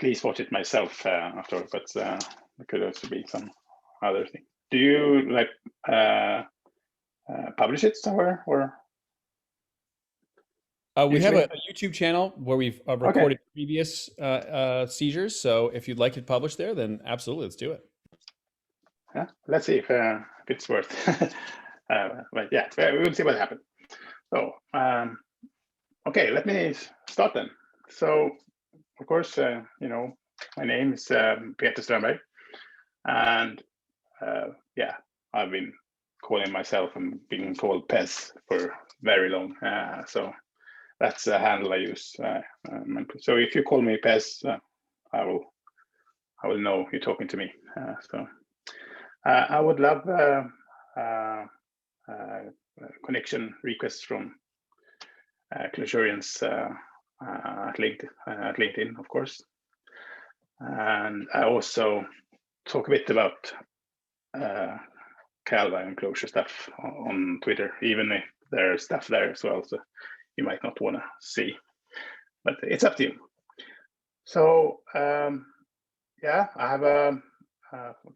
at least watch it myself afterward, but there could also be some other thing. Do you like publish it somewhere, or? We have a YouTube channel where we've recorded previous seizures. So if you'd like it published there, then absolutely, let's do it. Yeah, let's see if it's worth. But yeah, we will see what happens. So okay, let me start then. So of course, you know, my name is Peter Strömberg, and yeah, I've been calling myself and being called Pez for very long. So that's a handle I use. So if you call me Pez, I will know you're talking to me. So I would love connection requests from Clojurians at LinkedIn, of course. And I also talk a bit about Calva and Clojure stuff on Twitter, even if there's stuff there as well, so you might not want to see, but it's up to you. So yeah, I have a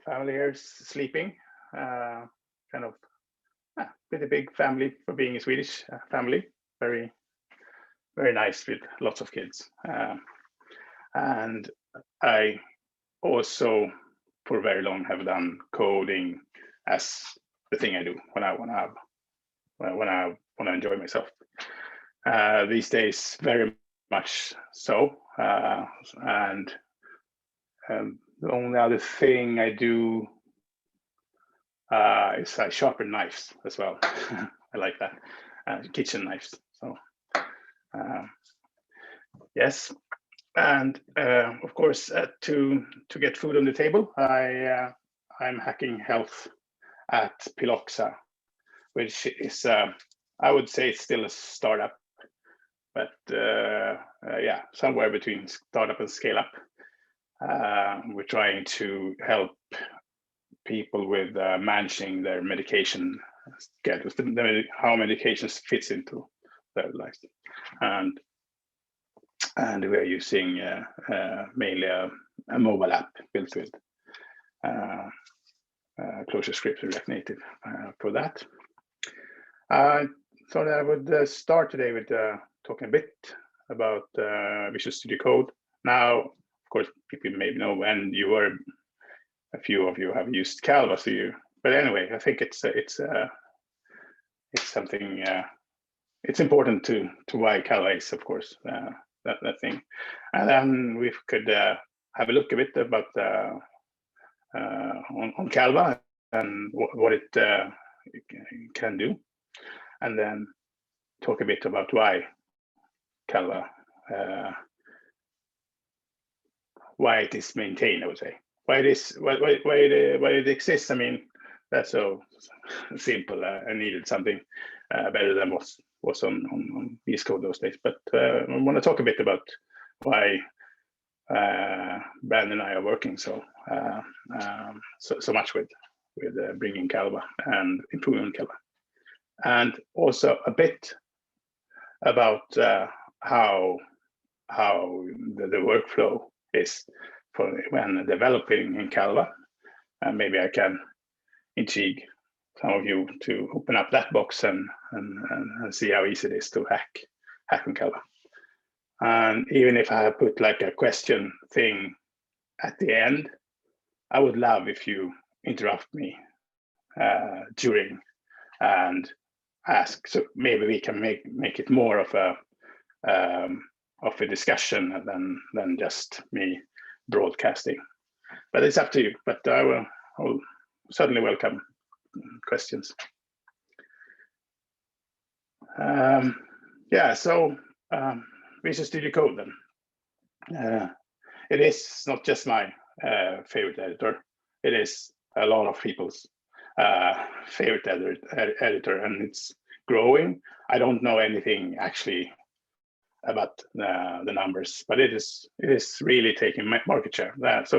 family here sleeping, kind of pretty big family for being a Swedish family, very nice with lots of kids. And I also for very long have done coding as the thing I do when I want to enjoy myself. These days, very much so. And the only other thing I do is I sharpen knives as well. I like that, kitchen knives. So yes, and of course, to get food on the table, I'm hacking health at Piloxa, which is I would say it's still a startup, but yeah, somewhere between startup and scale up. We're trying to help people with managing their medication schedules, how medications fits into their lives, and we are using mainly a mobile app built with Clojure script React Native for that. So I would start today with talking a bit about Visual Studio Code. Now, of course, people maybe know, and a few of you have used Calva, so but anyway, I think it's something. It's important to why Calva is, of course, that thing, and then we could have a look a bit about on Calva and what it can do, and then talk a bit about why Calva, why it is maintained. I would say why it exists. I mean, that's so simple. I needed something better than was on VSCode those days. But I want to talk a bit about why Brand and I are working so much with bringing Calva and improving Calva, and also a bit about how the workflow is for when developing in Calva, and maybe I can intrigue some of you to open up that box and see how easy it is to hack on Calva. And even if I put like a question thing at the end, I would love if you interrupt me during and ask. So maybe we can make it more of a discussion than just me broadcasting. But it's up to you. But I will certainly welcome questions. Yeah, so Visual Studio Code then. It is not just my favorite editor. It is a lot of people's favorite editor, and it's growing. I don't know anything actually about the numbers, but it is really taking market share. That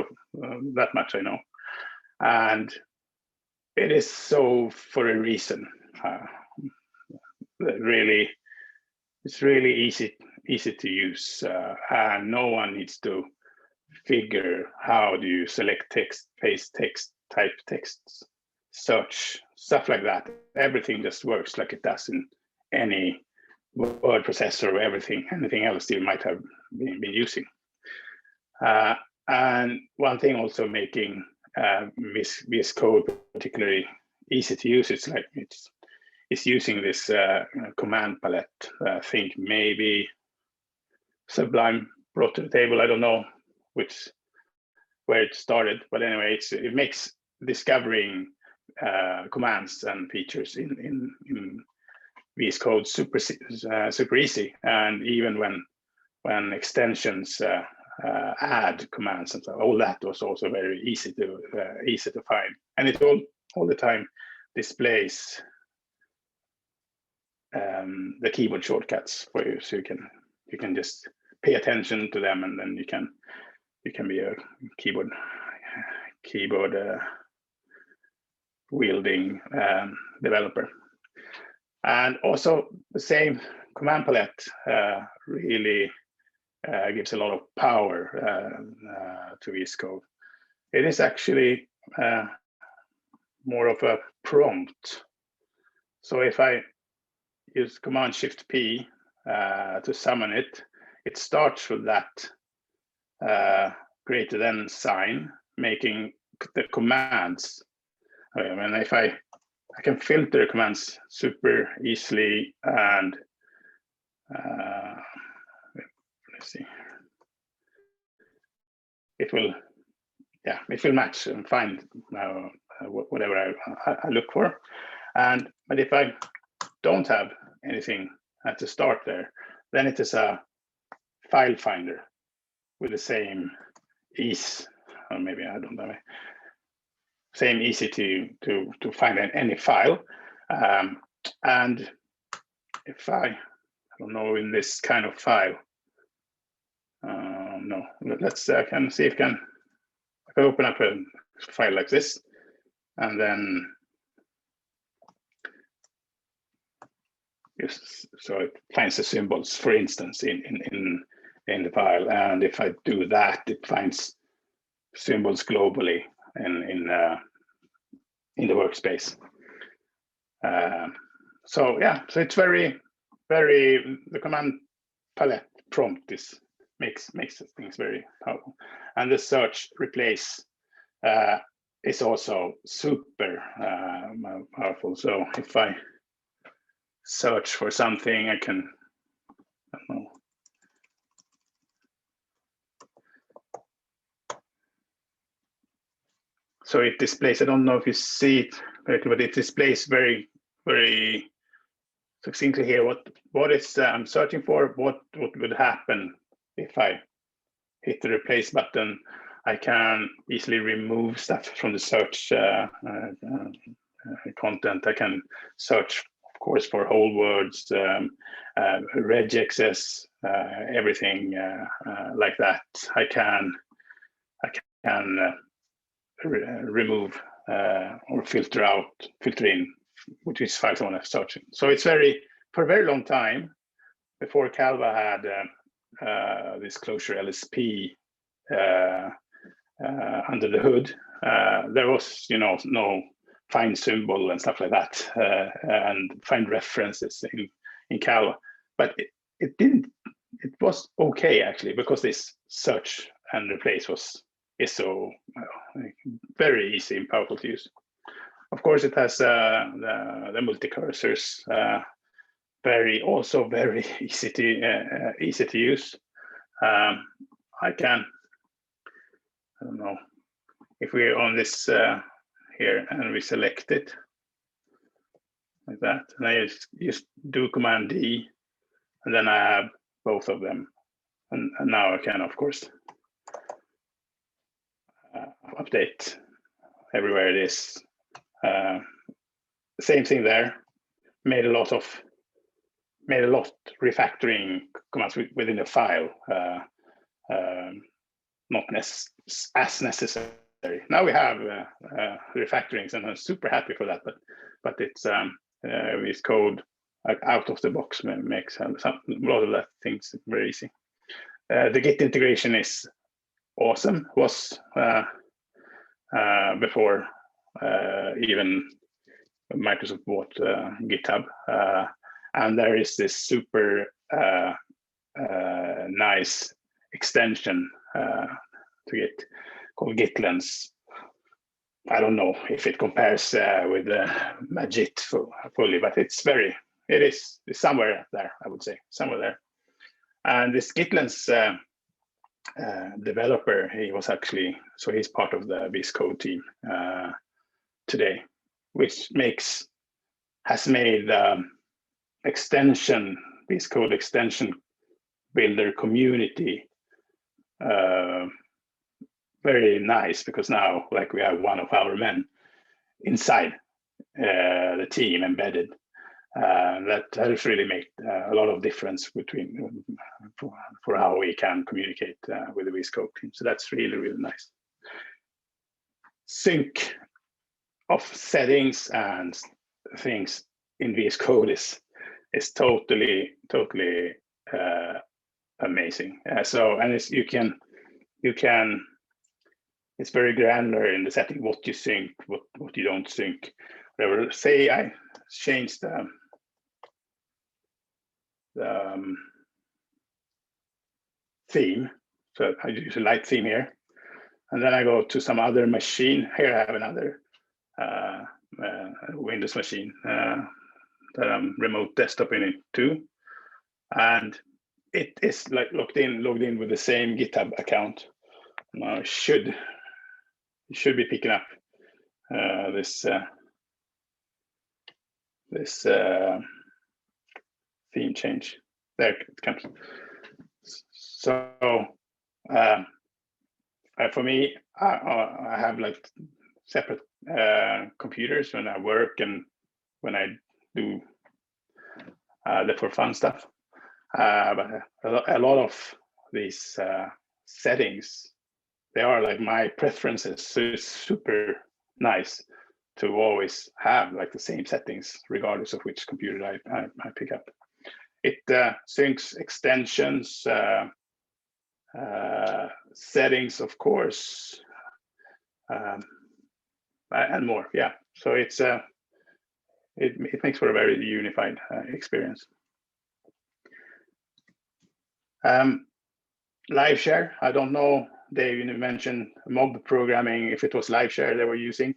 much I know, and it is so for a reason. Really, it's really easy to use, and no one needs to figure how do you select text, paste text, type text, search, stuff like that. Everything just works like it does in any word processor or anything else you might have been using. And one thing also making VSCode particularly easy to use, it's like it's using this command palette. I think maybe Sublime brought to the table. I don't know where it started, but anyway, it makes discovering commands and features in VSCode super easy. And even when extensions add commands and stuff, all that was also very easy to find, and it all the time displays the keyboard shortcuts for you, so you can just pay attention to them, and then you can be a keyboard wielding developer. And also the same command palette really gives a lot of power to VSCode. It is actually more of a prompt. So if I use Command Shift P to summon it, it starts with that greater than sign, making the commands. And if I can filter commands super easily, and let's see, it will match and find whatever I look for. But if I don't have anything at the start there, then it is a file finder with the same ease, or maybe I don't know, same easy to find any file. And if I don't know, in this kind of file, no, let's I can see if I can open up a file like this, and then so it finds the symbols, for instance, in the file. And if I do that, it finds symbols globally in the workspace. So yeah, so it's very the command palette prompt makes things very powerful. And the search replace is also super powerful. So if I search for something, I don't know. So it displays, I don't know if you see it correctly, but it displays very succinctly here what is I'm searching for, what would happen if I hit the replace button. I can easily remove stuff from the search content. I can search, of course, for whole words, regexes, everything like that. I can remove or filter in which files I want to search in. So it's for a very long time before Calva had this Clojure LSP under the hood. There was, no find symbol and stuff like that, and find references in Calva, but it was okay actually, because this search and replace is so very easy and powerful to use. Of course, it has the multi-cursors, also very easy to use. I don't know, if we're on this here and we select it like that, and I just do Command D, and then I have both of them, and now I can, of course, update everywhere it is. Same thing there. Made a lot refactoring commands within the file. Not as necessary. Now we have refactorings, and I'm super happy for that. But it's VSCode out of the box makes a lot of that things very easy. The Git integration is awesome. Was before even Microsoft bought GitHub, and there is this super nice extension to Git called GitLens. I don't know if it compares with Magit fully, but it's somewhere there, I would say, somewhere there. And this GitLens developer, he's part of the VSCode team today, which has made VSCode extension builder community very nice, because now we have one of our men inside the team embedded. That has really made a lot of difference for how we can communicate with the VSCode team. So that's really, really nice. Sync of settings and things in VSCode is totally amazing. You can. It's very granular in the setting, what you sync, what you don't sync. Whatever. Say I changed the theme, so I use a light theme here, and then I go to some other machine. Here I have another Windows machine that I'm remote desktop in it too, and it is logged in with the same GitHub account. Now it should be picking up this theme change. There it comes. So for me, I have separate computers when I work and when I do the for fun stuff. But a lot of these settings, they are my preferences. So it's super nice to always have the same settings regardless of which computer I pick up. It syncs extensions, settings, of course, and more. Yeah, so it makes for a very unified experience. Live share. I don't know, Dave, you mentioned mob programming, if it was live share they were using.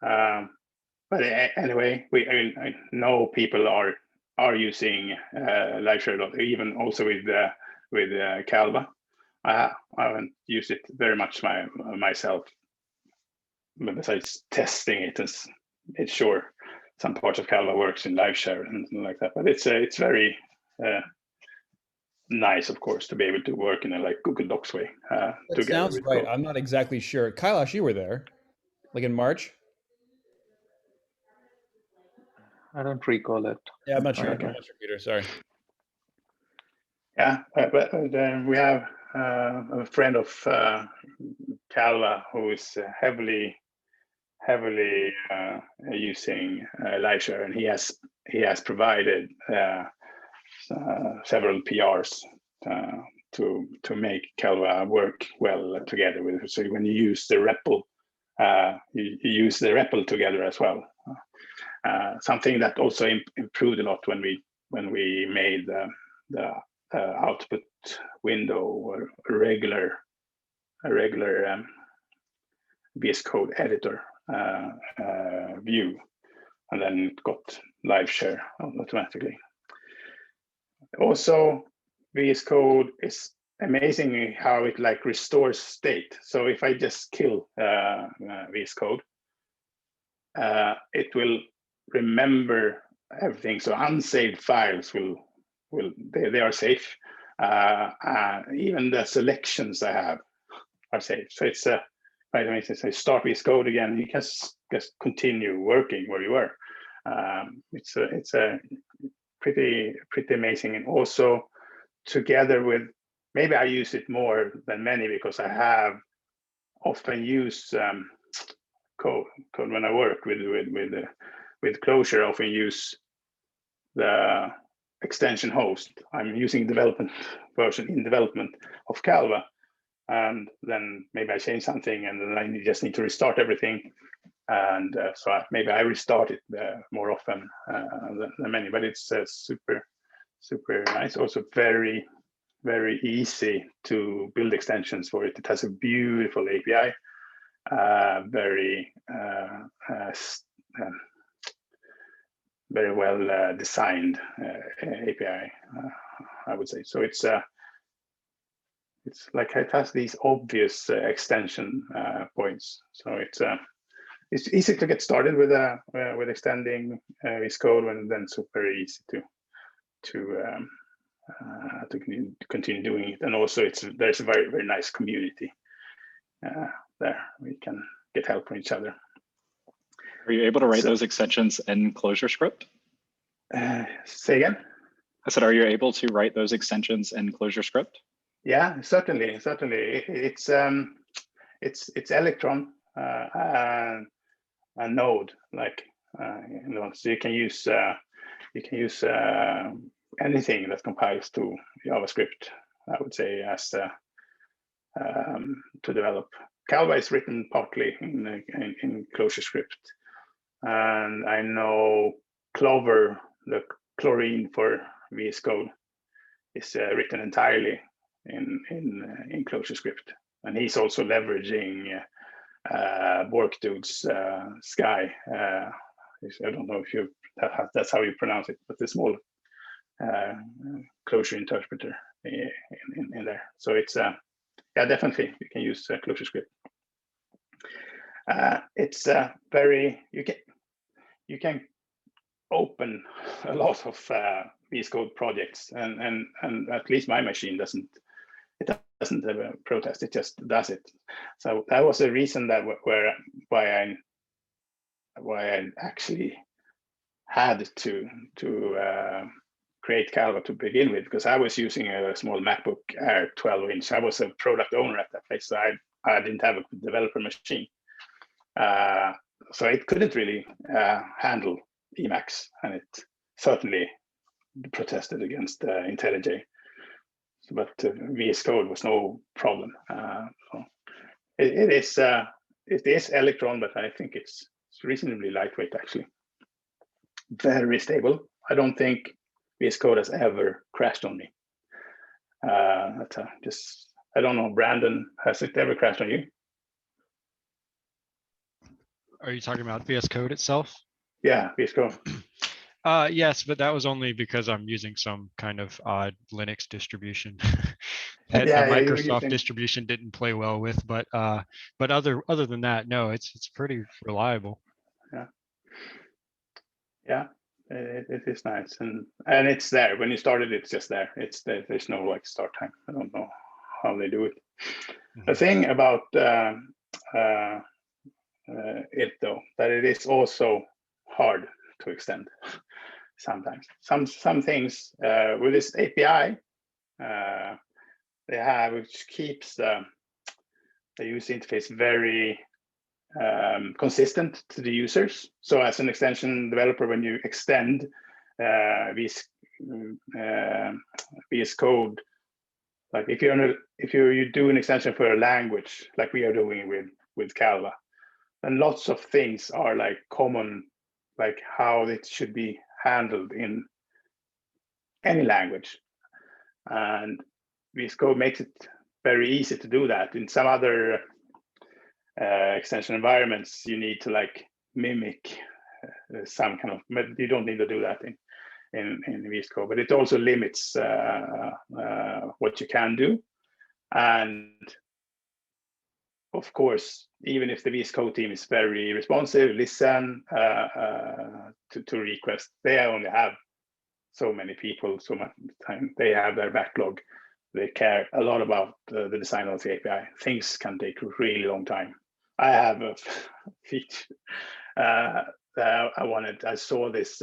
But anyway, I know people are using live share a lot, even also with Calva. I haven't used it very much myself, besides testing it. It's sure some parts of Calva works in live share and something like that, but it's very nice, of course, to be able to work in a Google Docs way. That sounds right. I'm not exactly sure. Kailash, you were there, in March. I don't recall it. Yeah, I'm not sure. I'm not sure, Peter. Sorry. Yeah, but we have a friend of Calva who is heavily using live share, and he has provided several PRs to make Calva work well together with it. So when you use the REPL, you use the REPL together as well. Something that also improved a lot when we made the output window or a regular VSCode editor view, and then it got live share automatically. Also, VSCode is amazing how it restores state. So if I just kill VSCode, it will remember everything. So unsaved files they are safe. Even the selections I have are safe. So it's I start VSCode again, you can just continue working where you were. It's a pretty amazing, and also together with, maybe I use it more than many because I have often used code when I work with Clojure. I often use the extension host. I'm using development version in development of Calva, and then maybe I change something, and then I just need to restart everything. And so maybe I restart it more often than many, but it's super nice. Also very easy to build extensions for it. It has a beautiful API, very well designed API, I would say. So it's like it has these obvious extension points. So it's easy to get started with extending VSCode, and then super easy to continue doing it. And also there's a very nice community there. We can get help from each other. Are you able to write those extensions in Clojure script? Say again? I said, are you able to write those extensions in Clojure script? Yeah, certainly. It's Electron and a node, like so you can use anything that compiles to JavaScript, I would say, as to develop. Calva is written partly in Clojure script, and I know Clover, the chlorine for VSCode, is written entirely in Clojure script, and he's also leveraging Borkdude's Sky. I don't know if that's how you pronounce it, but the small Clojure interpreter in there. So it's yeah, definitely you can use Clojure script. It's very you can open a lot of VSCode projects, and at least my machine doesn't ever protest. It just does it. So that was a reason that why I actually had to create Calva to begin with, because I was using a small MacBook Air 12-inch. I was a product owner at that place, so I didn't have a developer machine, so it couldn't really handle Emacs, and it certainly protested against IntelliJ. But VSCode was no problem. So it is Electron, but I think it's reasonably lightweight, actually. Very stable. I don't think VSCode has ever crashed on me. I don't know, Brandon, has it ever crashed on you? Are you talking about VSCode itself? Yeah, VSCode. Yes, but that was only because I'm using some kind of odd Linux distribution that the Microsoft distribution didn't play well with. But other than that, no, it's pretty reliable. Yeah, it is nice, and it's there when you started. It's just there. It's there. There's no like start time. I don't know how they do it. Mm-hmm. The thing about it though, that it is also hard to extend. Sometimes some things with this API they have, which keeps the user interface very consistent to the users. So as an extension developer, when you extend VS Code, like if you do an extension for a language like we are doing with Calva, then lots of things are like common, like how it should be handled in any language, and VSCode makes it very easy to do that. In some other extension environments, you need to like mimic some kind of, but you don't need to do that in VSCode. But it also limits what you can do, and of course, even if the VSCode team is very responsive, listen to requests, they only have so many people, so much time. They have their backlog. They care a lot about the design of the API. Things can take a really long time. I have a feature I saw this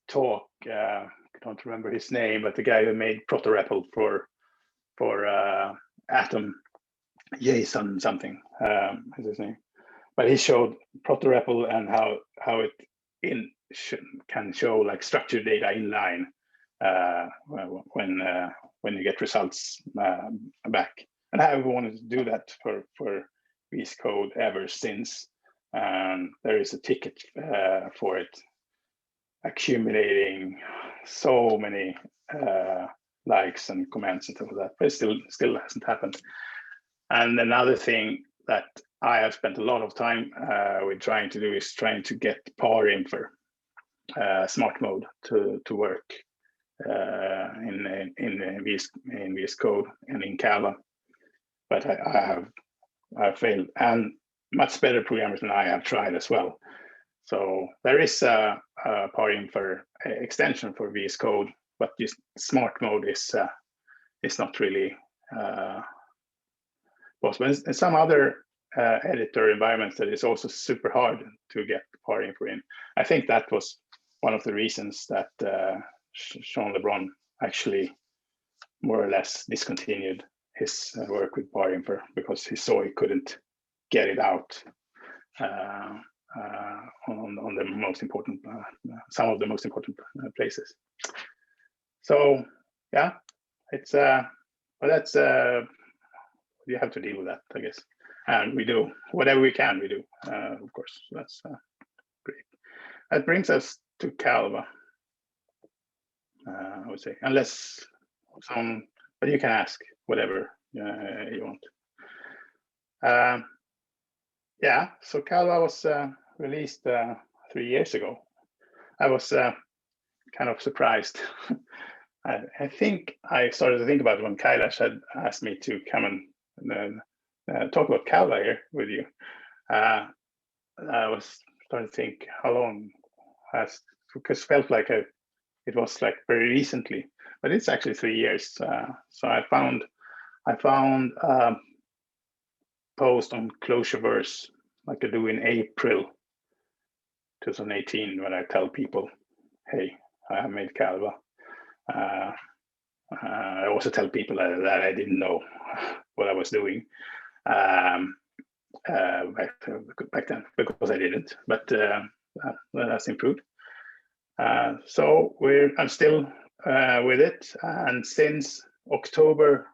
talk. I don't remember his name, but the guy who made ProtoRepl for Atom, Jason something is his name. But he showed ProtoRepl and how it can show like structured data inline when you get results back. And I have wanted to do that for VSCode ever since. There is a ticket for it, accumulating so many likes and comments and stuff like that, but it still hasn't happened. And another thing that I have spent a lot of time with trying to do is trying to get PAR-Infer smart mode to work in VSCode and in Calva, but I've failed, and much better programmers than I have tried as well. So there is a PAR-Infer extension for VSCode, but this smart mode is not really possible. In some other editor environments, that is also super hard to get PAR-Infer in. I think that was one of the reasons that Sean LeBron actually more or less discontinued his work with PAR-Infer, because he saw he couldn't get it out on the most important, some of the most important places. So yeah, it's but that's you have to deal with that, I guess, and we do whatever we can. We do, of course. That's great. That brings us to Calva. I would say, unless some, but you can ask whatever you want. Yeah, so Calva was released 3 years ago. I was kind of surprised. I think I started to think about it when Kailash had asked me to come and talk about Calva here with you. I was starting to think how long has, because it felt like it was like very recently, but it's actually 3 years. So I found post on Clojure, like I do in April 2018, when I tell people, hey, I have made Calva. I also tell people that I didn't know what I was doing back then, because I didn't, but that's improved. So I'm still with it, and since October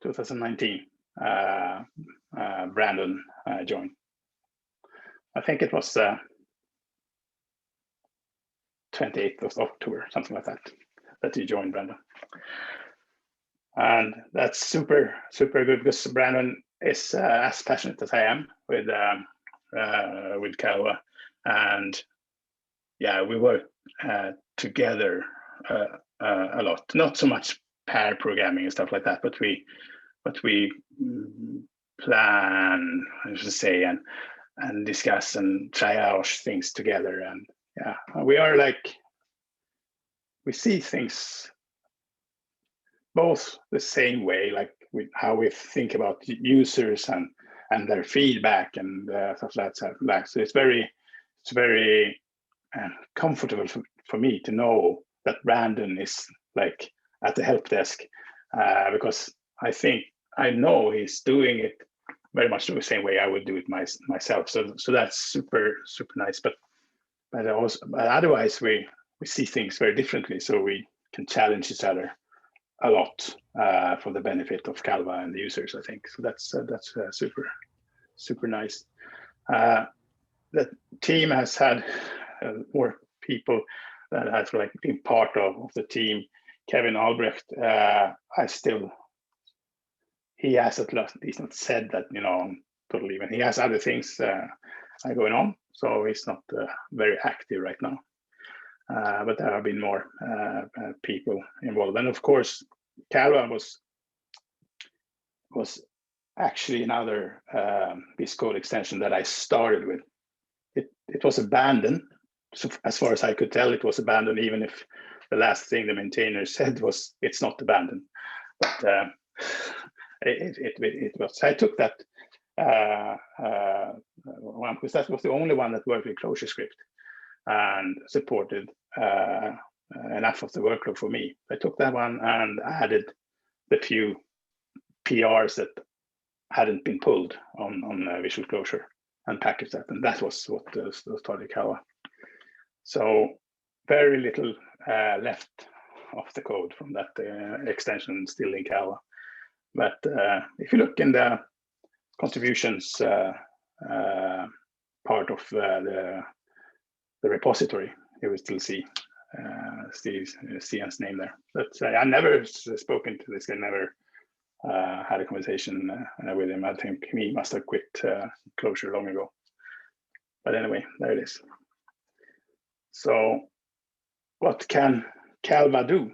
2019, Brandon joined. I think it was 28th of October, something like that he joined, Brandon. And that's super good, because Brandon is as passionate as I am with Calva, and yeah, we work together a lot. Not so much pair programming and stuff like that, but we plan, I should say, and discuss and triage things together. And yeah, we are like, we see things both the same way, like how we think about users and their feedback and stuff like that. So it's very comfortable for me to know that Brandon is like at the help desk, because I know he's doing it very much the same way I would do it myself. So that's super nice. But otherwise we see things very differently, so we can challenge each other a lot for the benefit of Calva and the users, I think. So that's super nice. The team has had more people that have like been part of the team. Kevin Albrecht, he has at least not said that, I'm totally even. He has other things going on, so he's not very active right now. But there have been more people involved, and of course, Calva was actually another VSCode extension that I started with. It was abandoned, so as far as I could tell, it was abandoned, even if the last thing the maintainer said was it's not abandoned. But it was. I took that one, because that was the only one that worked with Clojure script and supported enough of the workload for me. I took that one and added the few PRs that hadn't been pulled on Visual Clojure and packaged that, and that was what started Calva. So very little left of the code from that extension still in Calva. But if you look in the contributions part of the repository, you will still see Stian's name there. But I never spoken to this guy, never had a conversation with him. I think he must have quit Clojure long ago. But anyway, there it is. So what can Calva do?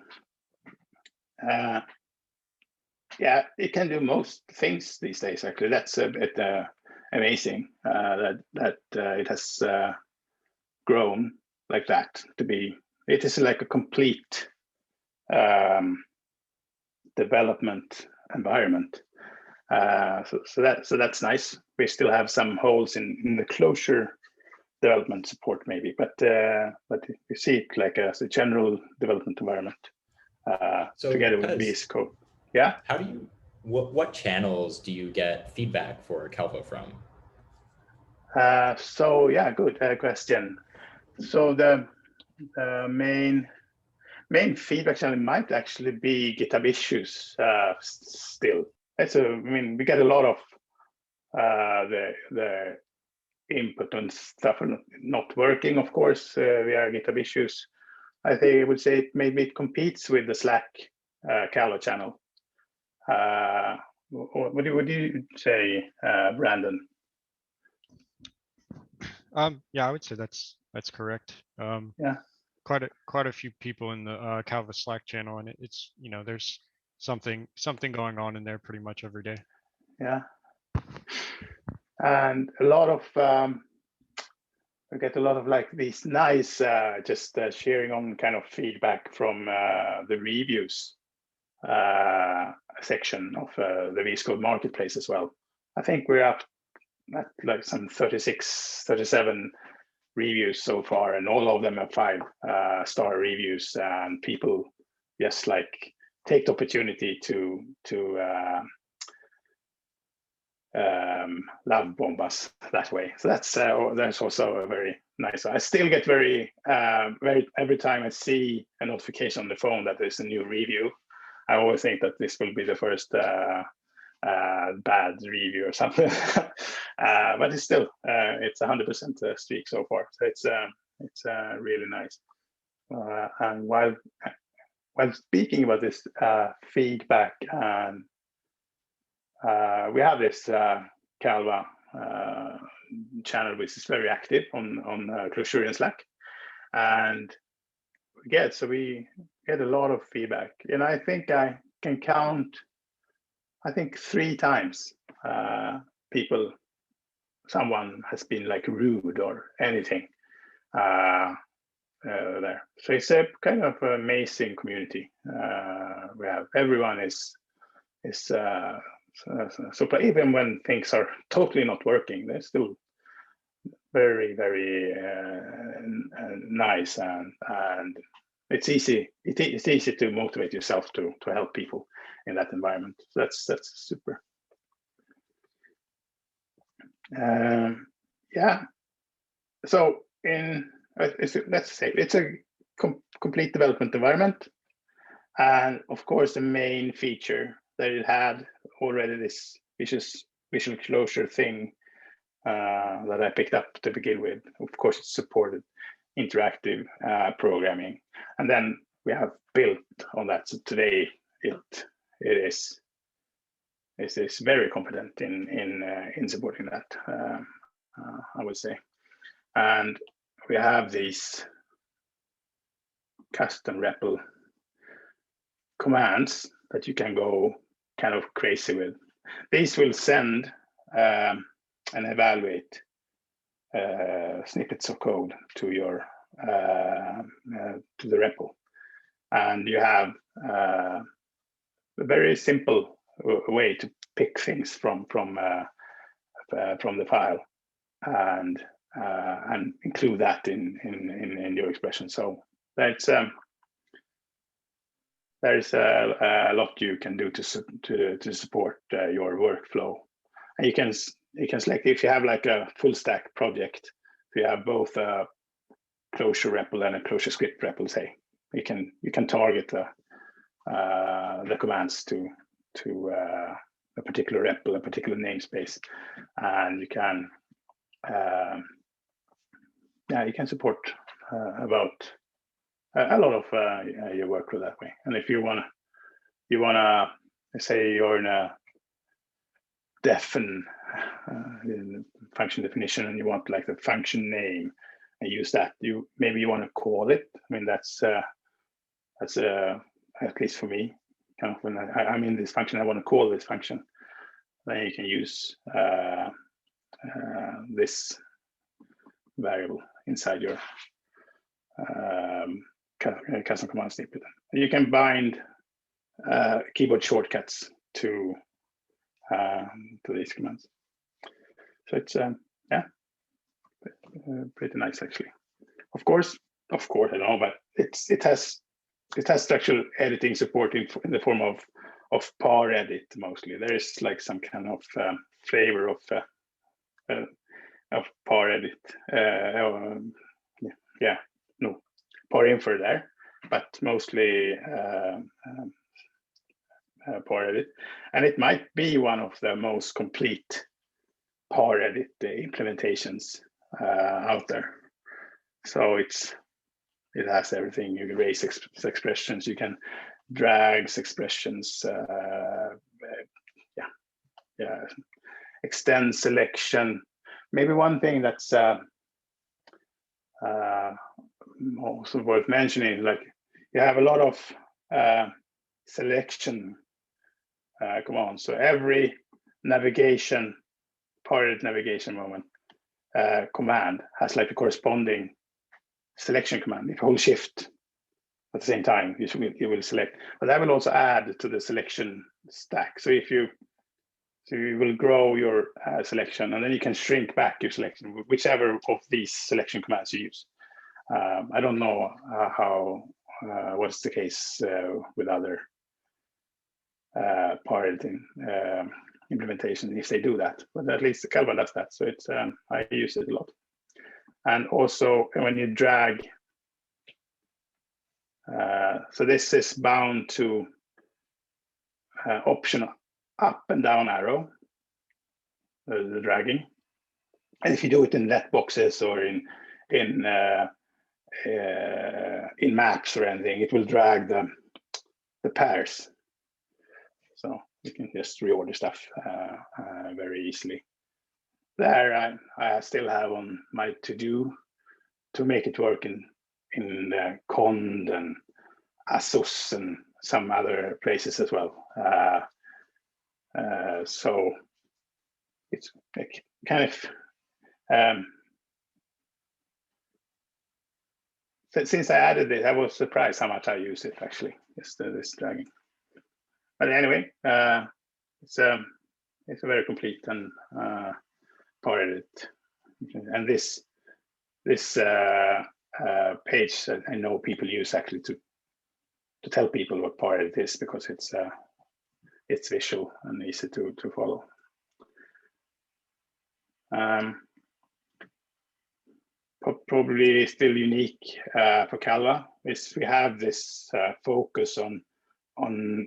Yeah, it can do most things these days, actually. That's a bit amazing that it has grown like that to be. It is like a complete development environment. So that's nice. We still have some holes in the Clojure development support, maybe, but you see it like as a general development environment together with VSCode. Yeah. How do you? What channels do you get feedback for Calva from? So yeah, good question. So the main feedback channel might actually be GitHub issues still. I mean, we get a lot of the input and stuff not working, of course, via GitHub issues. I would say maybe it competes with the Slack Calva channel. What do you say, Brandon? Yeah, I would say that's correct. Yeah, quite a few people in the Calva Slack channel, and it's there's something going on in there pretty much every day. Yeah, and a lot of we get a lot of like these nice just sharing on kind of feedback from the reviews section of the VSCode marketplace as well. I think we're up at like some 36, 37 reviews so far, and all of them are 5-star reviews, and people just like take the opportunity to love bomb us that way. So that's also a very nice. I still get very every time I see a notification on the phone that there's a new review, I always think that this will be the first bad review or something. But it's still it's 100% streak so far. So it's really nice. And while speaking about this feedback, and we have this Calva channel which is very active on Clojure and Slack, and we get a lot of feedback, and I think I can count, I think 3 times someone has been like rude or anything there. So it's a kind of amazing community. We have everyone is so even when things are totally not working, they're still very, very nice, and it's easy. It's easy to motivate yourself to help people in that environment. So that's super. Yeah. So let's say it's a complete development environment, and of course the main feature that it had already, this visual closure thing that I picked up to begin with. Of course, it supported interactive programming, and then we have built on that. So today it is very competent in supporting that, I would say. And we have these custom REPL commands that you can go kind of crazy with. These will send and evaluate snippets of code to your to the REPL, and you have a very simple way to pick things from the file and include that in your expression. So that's there's a lot you can do to support your workflow. And you can select, if you have like a full stack project, if you have both a Clojure REPL and a Clojure script REPL, say, you can target the commands to to a particular REPL, a particular namespace, and you can you can support about a lot of your workflow that way. And if you wanna say you're in a def and function definition, and you want like the function name and use that, maybe you want to call it. I mean, that's at least for me, kind of when I'm in this function, I want to call this function. Then you can use this variable inside your custom command snippet. You can bind keyboard shortcuts to these commands. So it's pretty nice actually. Of course, I don't know, but it has structural editing support in the form of par edit mostly. There is like some kind of flavor of par edit. Par infer there, but mostly par edit, and it might be one of the most complete par edit implementations out there. So it has everything. You can raise expressions, you can drag expressions, extend selection. Maybe one thing that's also worth mentioning is like you have a lot of selection commands. So every navigation, par navigation moment command has like the corresponding selection command. If you hold shift at the same time, you will select, but that will also add to the selection stack. So you will grow your selection, and then you can shrink back your selection, whichever of these selection commands you use. I don't know what's the case with other par editing implementation if they do that, but at least Calva does that. So it's I use it a lot. And also when you drag, so this is bound to option up and down arrow, the dragging. And if you do it in let boxes or in maps or anything, it will drag the pairs. So you can just reorder stuff very easily. There, I still have on my to-do to make it work in Cond and Asus and some other places as well. So it's like kind of since I added it, I was surprised how much I use it actually. Just this dragging. But anyway, it's a very complete and par edit. And this page I know people use actually to tell people what par edit is, because it's visual and easy to follow. Probably still unique for Calva is we have this focus on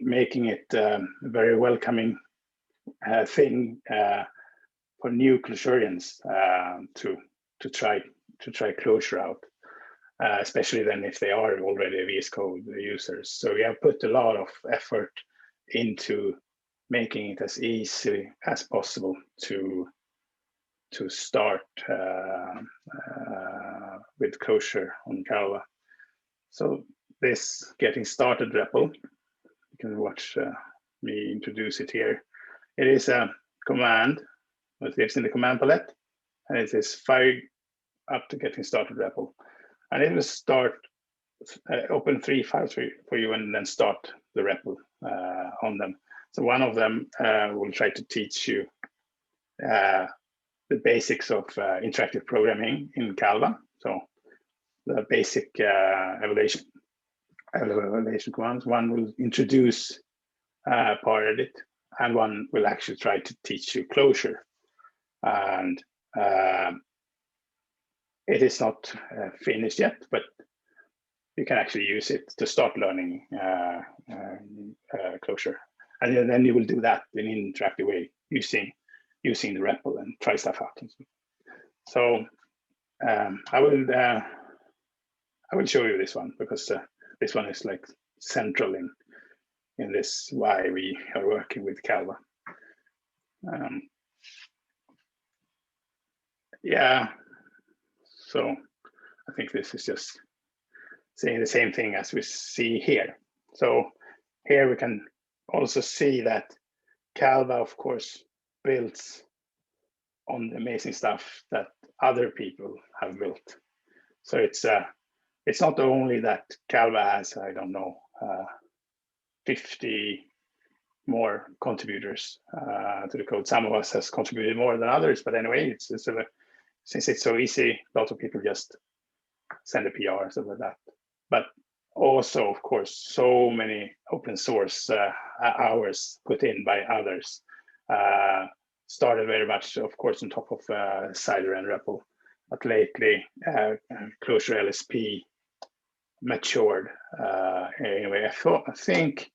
making it a very welcoming thing for new Clojurians to try Clojure out, especially then if they are already VSCode users. So we have put a lot of effort into making it as easy as possible to start with Clojure on Calva. So this getting started REPL, you can watch me introduce it here. It is a command that lives in the command palette, and it is fire up to getting started REPL. And it will start, open 3 files for you and then start the REPL on them. So one of them will try to teach you the basics of interactive programming in Calva. So the basic evaluation commands. One will introduce par edit, and one will actually try to teach you Clojure. And it is not finished yet, but you can actually use it to start learning Clojure. and then you will do that in an interactive way using the REPL and try stuff out. So I will show you this one, because this one is like central in this why we are working with Calva. Yeah, so I think this is just saying the same thing as we see here. So here we can also see that Calva, of course, builds on the amazing stuff that other people have built. So it's not only that Calva has, I don't know, 50 more contributors to the code. Some of us has contributed more than others, but anyway, since it's so easy, a lot of people just send a PR and stuff like that. But also, of course, so many open source hours put in by others. Started very much, of course, on top of Seajure and REPL, but lately Clojure LSP matured. Anyway, I think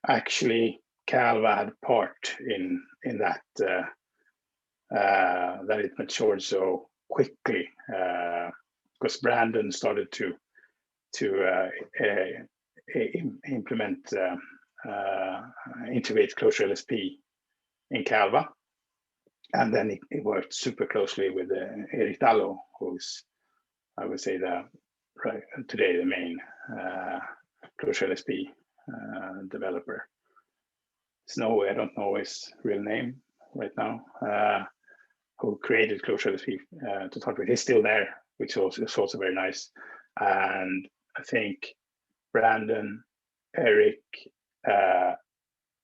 actually Calva had part in that that it matured so quickly, because Brandon started to implement integrate Clojure LSP in Calva, and then it worked super closely with Erik Dallo, who's, I would say, today the main Clojure LSP developer. Snowy, I don't know his real name right now, who created Clojure LSP to start with. He's still there, which is also very nice. And I think Brandon, Eric,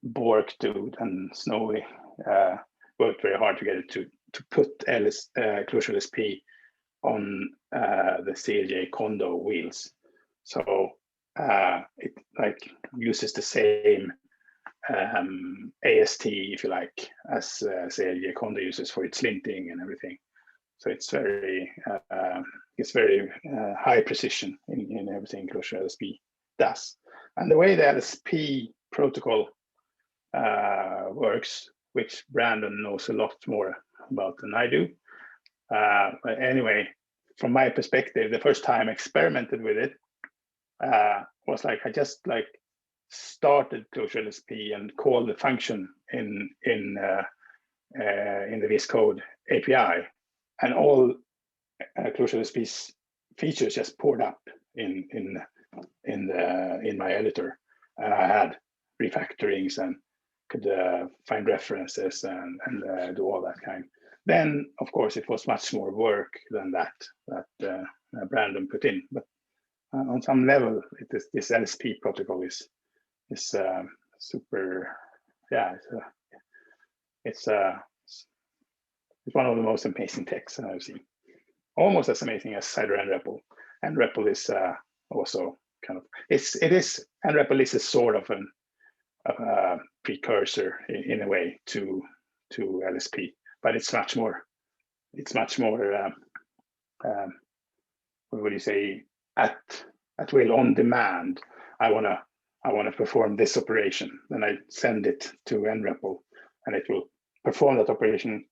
Bork Dude, and Snowy worked very hard to get it to put Clojure LSP on the CLJ Condo wheels. So it like uses the same AST, if you like, as CLJ Condo uses for its linting and everything. So it's very high precision in everything Clojure LSP does. And the way the LSP protocol works, which Brandon knows a lot more about than I do. But anyway, from my perspective, the first time I experimented with it was like I just like started Clojure LSP and called the function in the VSCode API, and all Clojure LSP's features just poured up in my editor, and I had refactorings and could find references and do all that kind. Then, of course, it was much more work than that Brandon put in. But on some level, this LSP protocol is super. Yeah, it's one of the most amazing techs I've seen. Almost as amazing as Seajure and REPL. And REPL is also kind of and REPL is a sort of a precursor in a way to LSP, but it's much more what would you say, at will, on demand. I wanna perform this operation, then I send it to nREPL, and it will perform that operation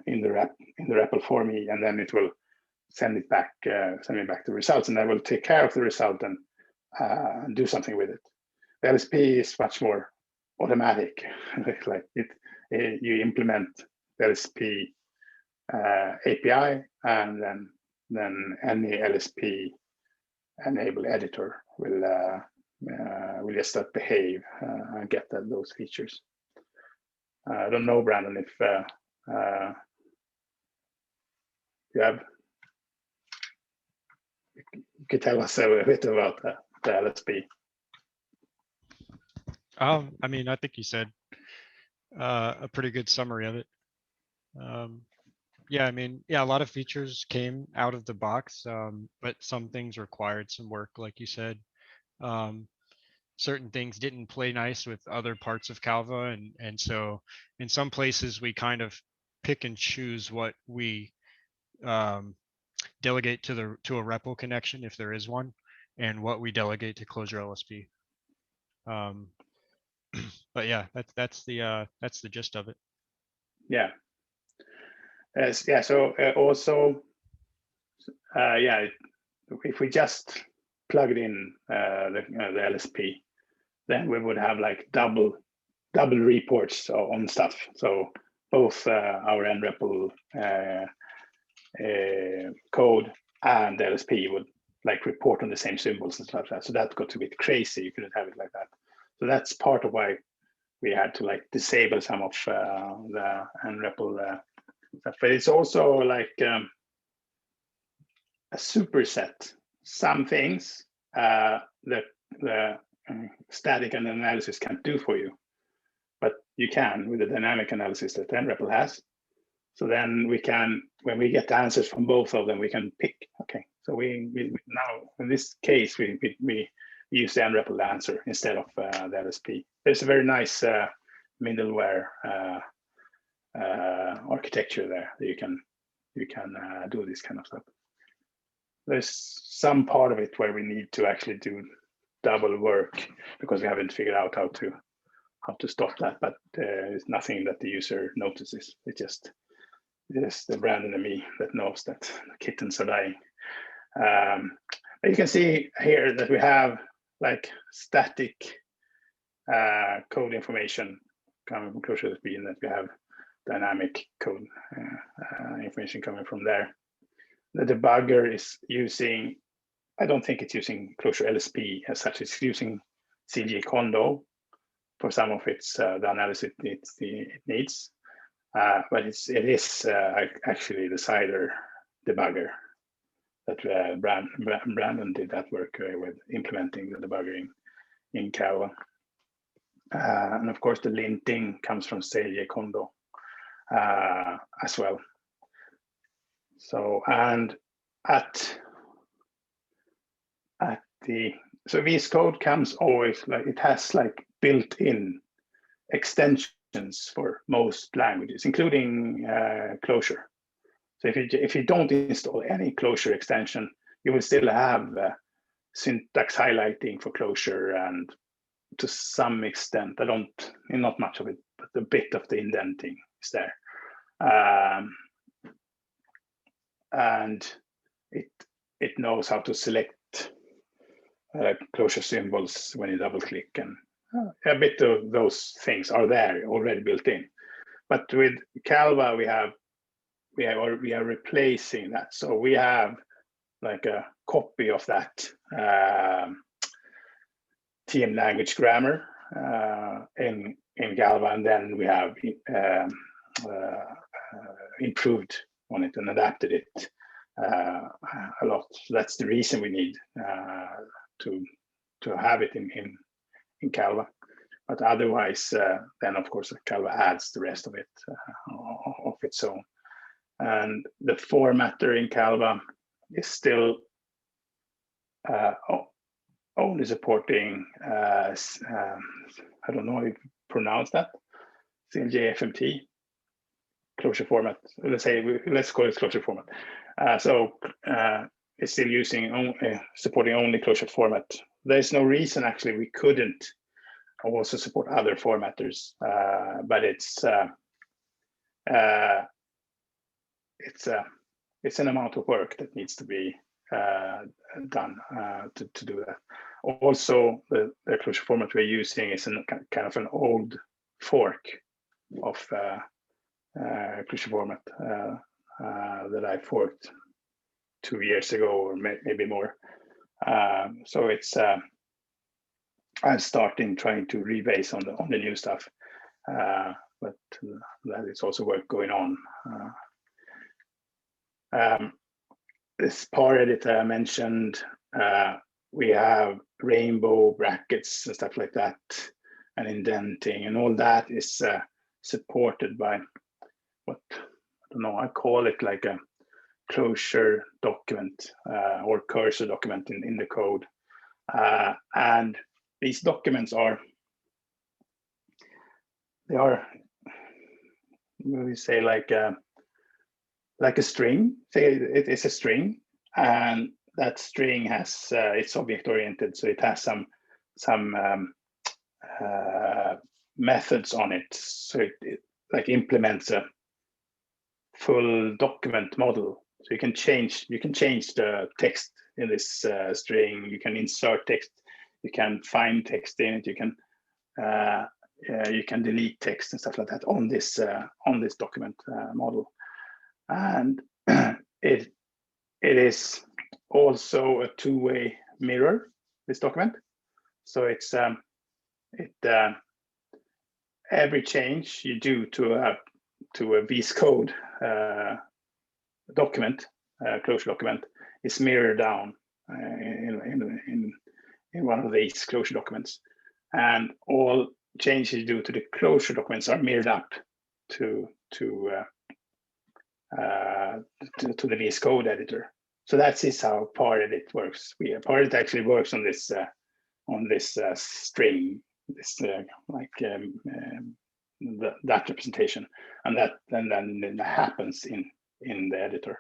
in the REPL for me, and then it will send me back the results, and I will take care of the result and do something with it. The LSP is much more automatic. Like you implement the LSP API, and then any LSP enable editor will just start behave and get those features. I don't know, Brandon, if you could tell us a bit about the LSP. I mean, I think you said a pretty good summary of it. Yeah, I mean, yeah, a lot of features came out of the box, but some things required some work, like you said. Certain things didn't play nice with other parts of Calva, and so in some places we kind of pick and choose what we delegate to a REPL connection, if there is one, and what we delegate to Clojure LSP. But yeah, that's the gist of it. Yeah. Yeah. So also, yeah, if we just plugged in the LSP, then we would have like double reports on stuff. So both our nREPL code and the LSP would like report on the same symbols and stuff like that. So that got a bit crazy. You couldn't have it like that. So that's part of why we had to like disable some of the nREPL stuff. But it's also like a superset. Some things the static analysis can't do for you, but you can with the dynamic analysis that nREPL has. So then we can, when we get the answers from both of them, we can pick. Okay, so we now in this case we use the nREPL answer instead of the LSP. There's a very nice middleware architecture there that you can do this kind of stuff. There's some part of it where we need to actually do double work because we haven't figured out how to stop that, but it's nothing that the user notices. It's just the Brandon and me that knows that the kittens are dying. But you can see here that we have like static code information coming from Clojure LSP, and that we have dynamic code information coming from there. The debugger is using, I don't think it's using Clojure LSP as such. It's using Seajure May for some of its the analysis it needs, but it is actually the Cider debugger that Brandon did that work with implementing the debugger in Calva. And of course, the linting comes from Seajure May as well. So, and so VSCode comes always like, it has like built-in extensions for most languages, including Clojure. So if you don't install any Clojure extension, you will still have syntax highlighting for Clojure, and to some extent, not much of it, but a bit of the indenting is there. And it knows how to select Clojure symbols when you double click, and a bit of those things are there already built in. But with Calva, we are replacing that. So we have like a copy of that TM language grammar in Calva, and then we have improved on it and adapted it a lot. So that's the reason we need to have it in Calva. But otherwise, then of course Calva adds the rest of it of its own. And the formatter in Calva is still only supporting I don't know how you pronounce that, CLJFMT Clojure format. Let's call it Clojure format. So it's still using supporting only Clojure format. There's no reason actually we couldn't also support other formatters, but it's an amount of work that needs to be done to do that. Also, the Clojure format we're using is kind of an old fork of Clojure format that I forked 2 years ago or maybe more. So it's I'm starting trying to rebase on the new stuff, but that is also work going on. This part edit I mentioned, we have rainbow brackets and stuff like that, and indenting, and all that is supported by what, I don't know, I call it like a Clojure document or cursor document in the code. And these documents we say like a string. Say it's a string, and that string has it's object oriented, so it has some methods on it, so it like implements a full document model. So you can change the text in this string. You can insert text. You can find text in it. You can delete text and stuff like that on this document model. And it is also a two-way mirror, this document. So it's every change you do to a VSCode document, Clojure document, is mirrored down in one of these Clojure documents, and all changes you do to the Clojure documents are mirrored up to the VSCode editor. So that is how Paredit works. Paredit actually works on this string, this that representation, and then happens in the editor.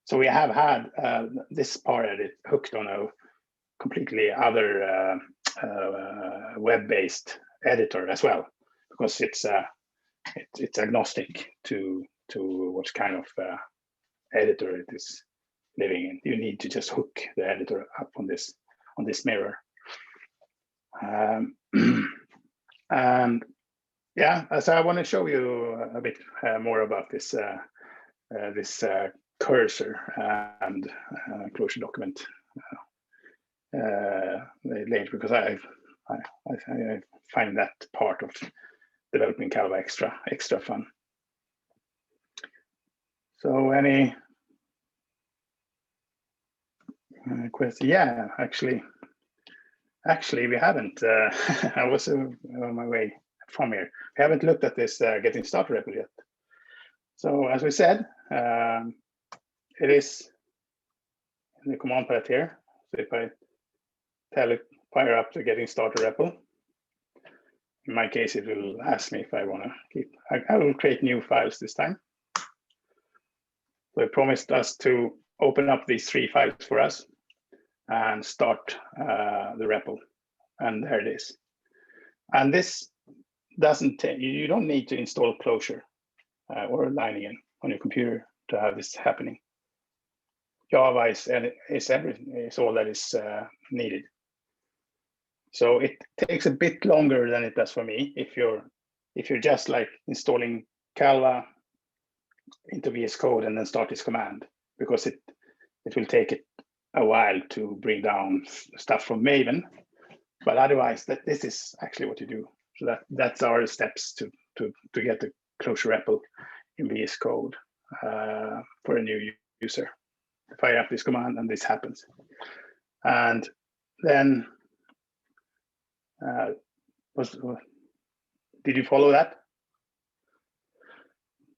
So we have had this Paredit hooked on a completely other web-based editor as well, because it's agnostic to what kind of editor it is living in. You need to just hook the editor up on this mirror. And yeah, so I want to show you a bit more about this cursor and Clojure document later, because I find that part of developing Calva extra fun. So any question? Yeah, actually we haven't. I was on my way from here. We haven't looked at this getting started REPL yet. So as we said, it is in the command palette here. So if I tell it fire up the getting started REPL, in my case it will ask me if I want to keep. I will create new files this time. So it promised us to open up these 3 files for us and start the REPL, and there it is. And this doesn't you don't need to install Clojure or Lineagen on your computer to have this happening. Java is everything, is all that is needed. So it takes a bit longer than it does for me if you're just like installing Calva into VSCode and then start this command, because it will take it a while to bring down stuff from Maven. But otherwise, this is actually what you do. So that's our steps to get the Clojure REPL in VS Code for a new user. Fire up this command and this happens. And then, did you follow that?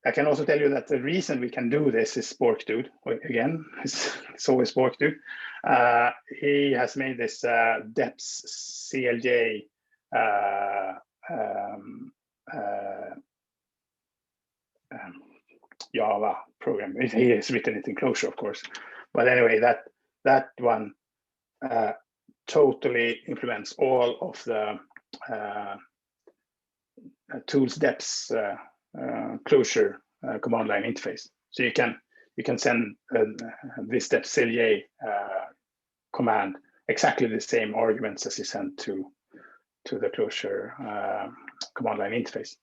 I can also tell you that the reason we can do this is SporkDude. Again, it's always SporkDude. He has made this depths CLJ Java program. He has written it in Clojure, of course. But anyway, that one totally implements all of the tools depths Clojure command line interface. So you can send this step CLJ command exactly the same arguments as you send to the Clojure command line interface.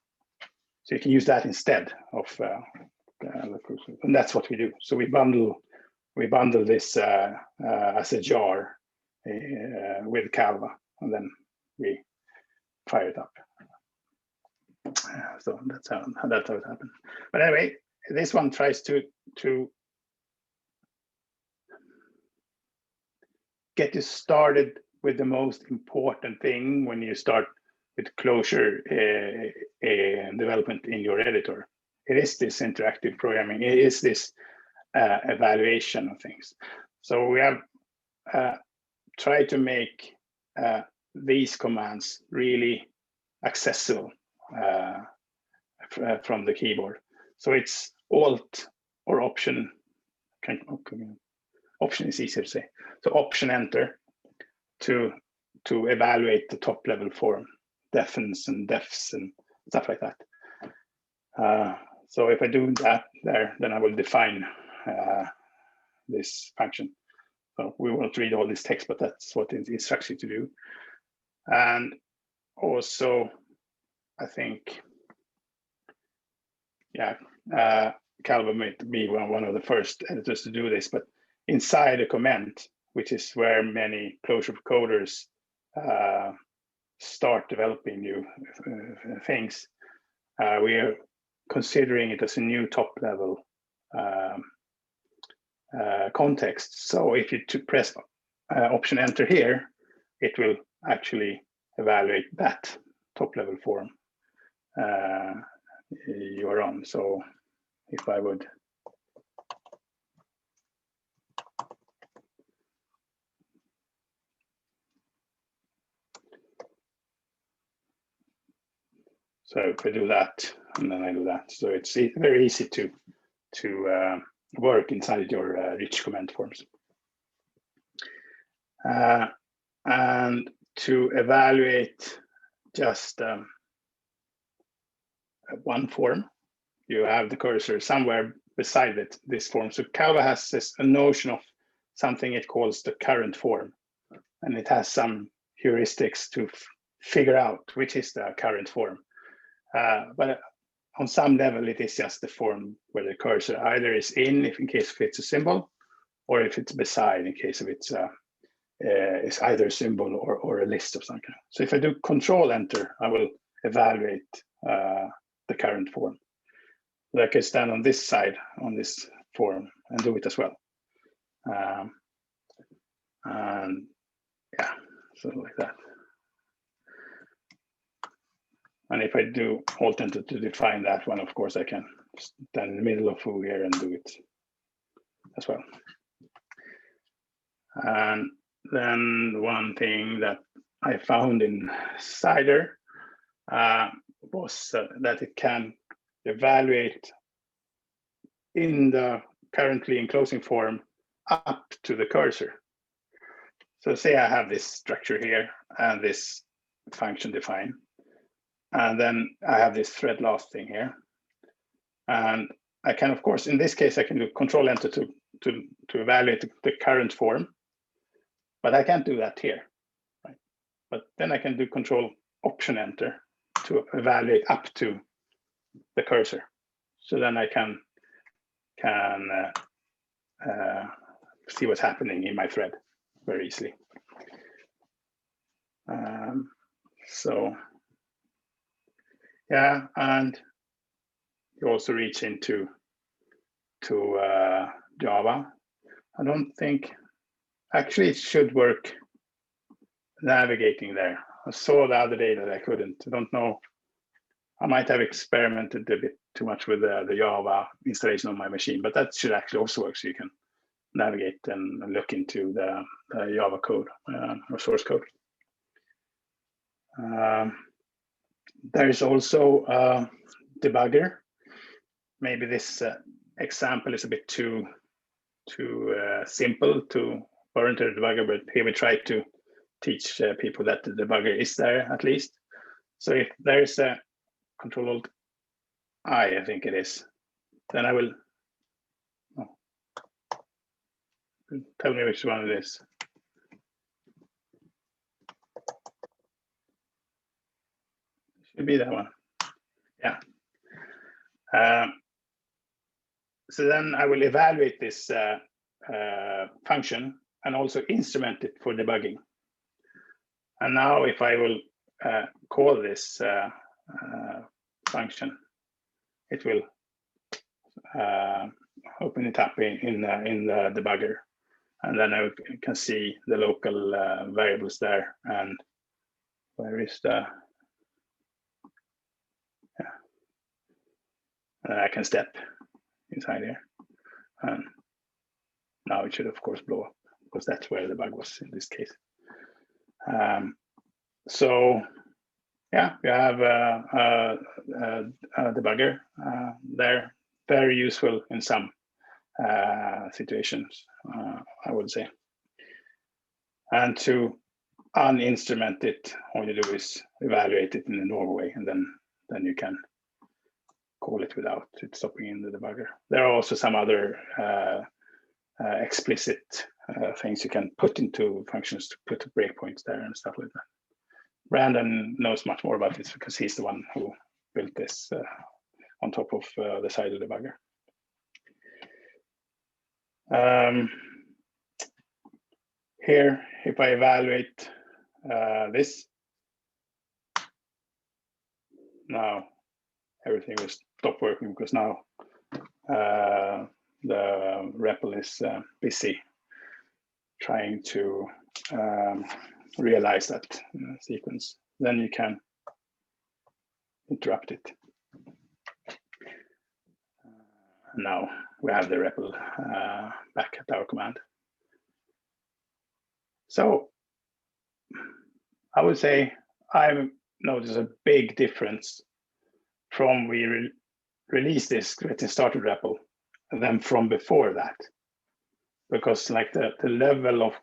So you can use that instead of and that's what we do. So we bundle this as a jar with Calva, and then we fire it up. So that's how it happened. But anyway, this one tries to get you started with the most important thing when you start with Clojure development in your editor. It is this interactive programming. It is this evaluation of things. So we have tried to make these commands really accessible from the keyboard. So it's Alt or Option. Option is easier to say. So Option Enter to evaluate the top level form. deafens and defs and stuff like that. So if I do that there, then I will define this function. So we won't read all this text, but that's what it instructs you to do. And also, I think, Calva might be one of the first editors to do this, but inside a comment, which is where many Clojure coders start developing new things, we are considering it as a new top level context. So if you press Option Enter here, it will actually evaluate that top level form you are on. So if I would if I do that, and then I do that, so it's very easy to work inside your rich comment forms. And to evaluate just one form, you have the cursor somewhere beside this form. So Calva has a notion of something it calls the current form, and it has some heuristics to figure out which is the current form. But on some level, it is just the form where the cursor either is in case it's a symbol, or if it's beside in case of it's either a symbol or a list of some kind. So if I do Control Enter, I will evaluate the current form. So I can stand on this side on this form and do it as well. And yeah, something like that. And if I do Alt Enter to define that one, of course, I can stand in the middle of foo here and do it as well. And then one thing that I found in Cider was that it can evaluate in the currently enclosing form up to the cursor. So say I have this structure here and this function define. And then I have this thread last thing here. And I can, of course, in this case, I can do Control Enter to evaluate the current form, but I can't do that here, right? But then I can do Control Option Enter to evaluate up to the cursor. So then I can see what's happening in my thread very easily. So yeah, and you also reach into Java. I don't think, actually it should work navigating there. I saw the other day that I couldn't. I don't know. I might have experimented a bit too much with the Java installation on my machine, but that should actually also work. So you can navigate and look into the Java code or source code. There is also Debugger. Maybe this example is a bit too simple to burn to the debugger, but here we try to teach people that the debugger is there at least. So if there is a Control-I think it is, then I will tell me which one it is. Should be that one. Yeah. So then I will evaluate this function and also instrument it for debugging. And now if I will call this function, it will open it up in the debugger. And then I can see the local variables there. And where is the, and I can step inside here. And now it should, of course, blow up because that's where the bug was in this case. So yeah, we have a debugger there, very useful in some situations, I would say. And to uninstrument it, all you do is evaluate it in the normal way, and then you can call it without it stopping in the debugger. There are also some other explicit things you can put into functions to put breakpoints there and stuff like that. Brandon knows much more about this because he's the one who built this on top of the Seajure debugger. Here, if I evaluate this, now everything will stop working because now the REPL is busy trying to realize that sequence. Then you can interrupt it. Now we have the REPL back at our command. So I would say I've noticed a big difference from we released this getting started REPL and then from before that, because like the level of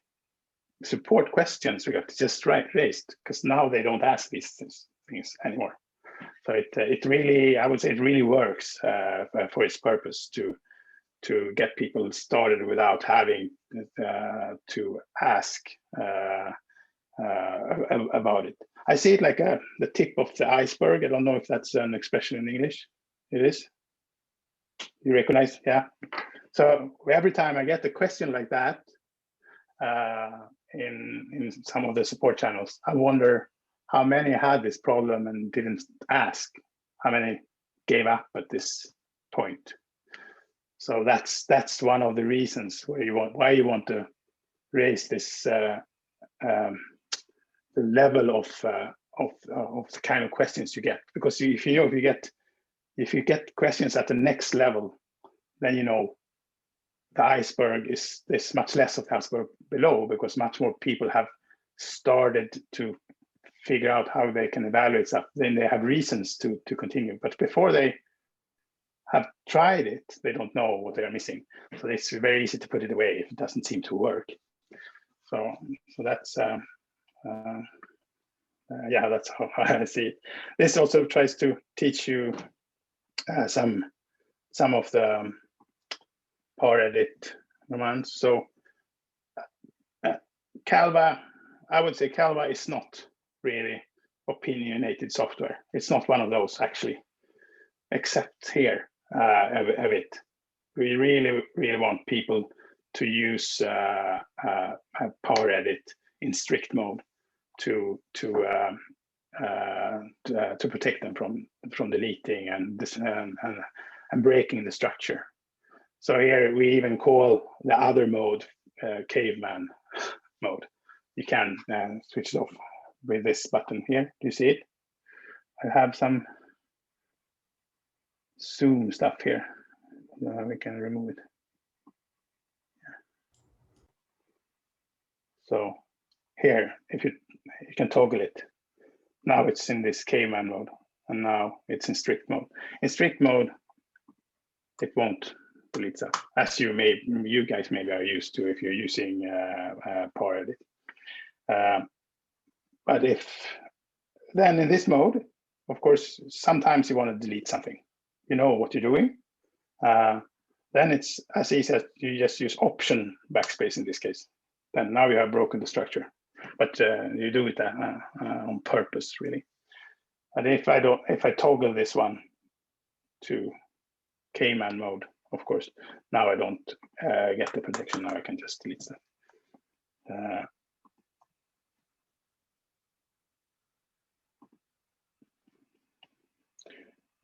support questions we got just raised, because now they don't ask these things anymore. So it really, I would say it really works for its purpose to get people started without having to ask about it. I see it like the tip of the iceberg. I don't know if that's an expression in English. It is. You recognize? Yeah. So every time I get a question like that in some of the support channels, I wonder how many had this problem and didn't ask. How many gave up at this point? So that's one of the reasons why you want to raise this the level of the kind of questions you get, because if you get questions at the next level, then you know the iceberg there's much less of the iceberg below, because much more people have started to figure out how they can evaluate stuff. Then they have reasons to continue. But before they have tried it, they don't know what they are missing. So it's very easy to put it away if it doesn't seem to work. So that's yeah, that's how I see it. This also tries to teach you some of the power edit commands. So Calva, I would say Calva is not really opinionated software. It's not one of those actually, except here of it. We really want people to use power edit in strict mode to protect them from deleting and breaking the structure. So here we even call the other mode caveman mode. You can switch it off with this button here. Do you see it? I have some zoom stuff here. We can remove it. So here, if you can toggle it. Now it's in this caveman mode, and now it's in strict mode. In strict mode, it won't delete stuff, as you guys maybe are used to if you're using power edit. But if then in this mode, of course, sometimes you want to delete something. You know what you're doing. Then it's as easy as you just use Option backspace in this case. Then now you have broken the structure, but you do it on purpose, really. And if I toggle this one to K-man mode, of course, now I don't get the protection. Now I can just delete stuff.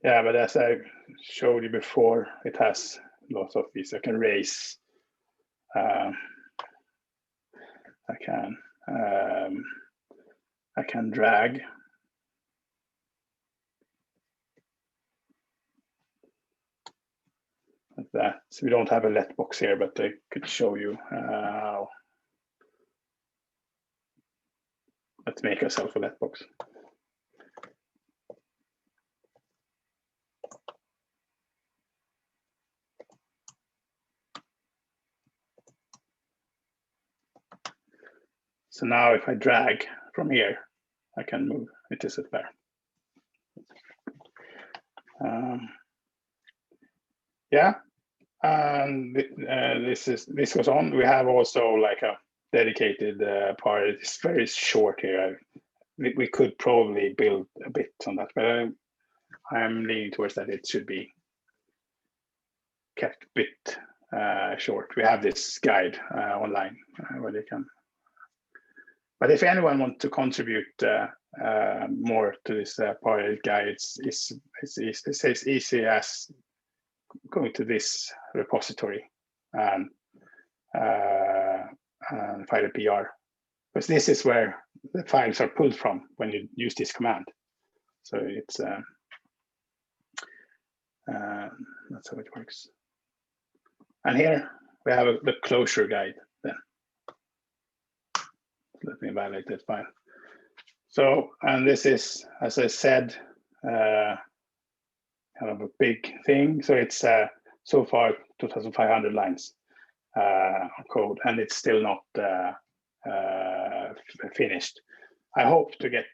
Yeah, but as I showed you before, it has lots of these. I can raise. I can drag. Like that. So we don't have a let box here, but I could show you how. Let's make ourselves a let box. So now if I drag from here, I can move it to there. Yeah, and this goes on. We have also like a dedicated part. It's very short here. We could probably build a bit on that, but I'm leaning towards that it should be kept a bit short. We have this guide online where they can. But if anyone wants to contribute more to this part guide, it's as easy as going to this repository and file a PR, because this is where the files are pulled from when you use this command. So it's that's how it works. And here we have the Clojure guide. Then let me validate that file. So, and this is, as I said, kind of a big thing. So it's so far 2,500 lines of code, and it's still not finished. I hope to get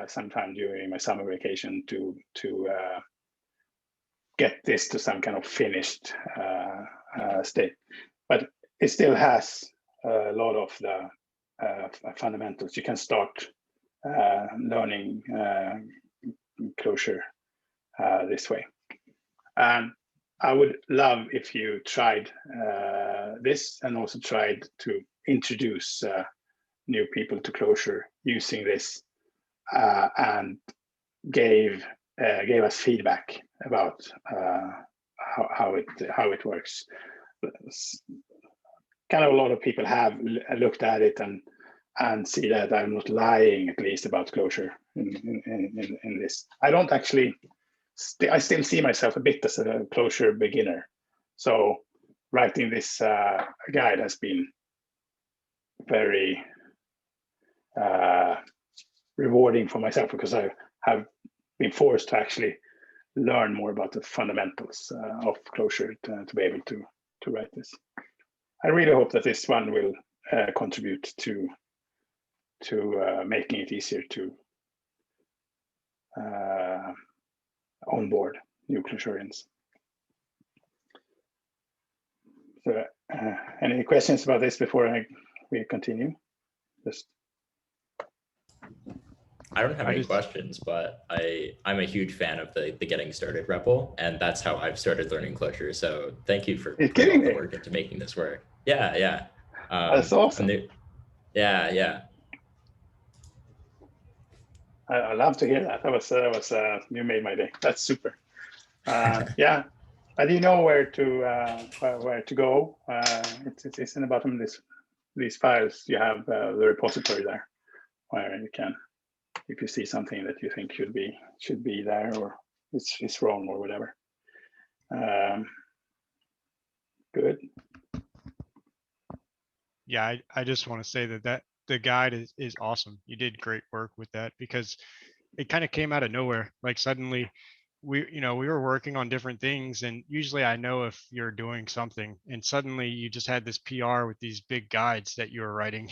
sometime during my summer vacation to get this to some kind of finished state, but it still has a lot of the fundamentals. You can start learning Clojure this way. And I would love if you tried this and also tried to introduce new people to Clojure using this and gave us feedback about how it works. Kind of a lot of people have looked at it and see that I'm not lying, at least, about Clojure in this. I don't actually. I still see myself a bit as a Clojure beginner. So writing this guide has been very rewarding for myself, because I have been forced to actually learn more about the fundamentals of Clojure to be able to write this. I really hope that this one will contribute to making it easier to onboard new Clojurians. So, any questions about this before we continue? I don't have any questions, but I'm a huge fan of the getting started REPL, and that's how I've started learning Clojure. So thank you for putting all the work into making this work. Yeah. That's awesome. Yeah. I love to hear that. That was you made my day. That's super. Yeah, and you know where to go. It's in the bottom of these files. You have the repository there, where you can, if you see something that you think should be there, or it's wrong or whatever. Good. Yeah, I just want to say that the guide is awesome. You did great work with that, because it kind of came out of nowhere. Like suddenly we were working on different things, and usually I know if you're doing something, and suddenly you just had this PR with these big guides that you were writing.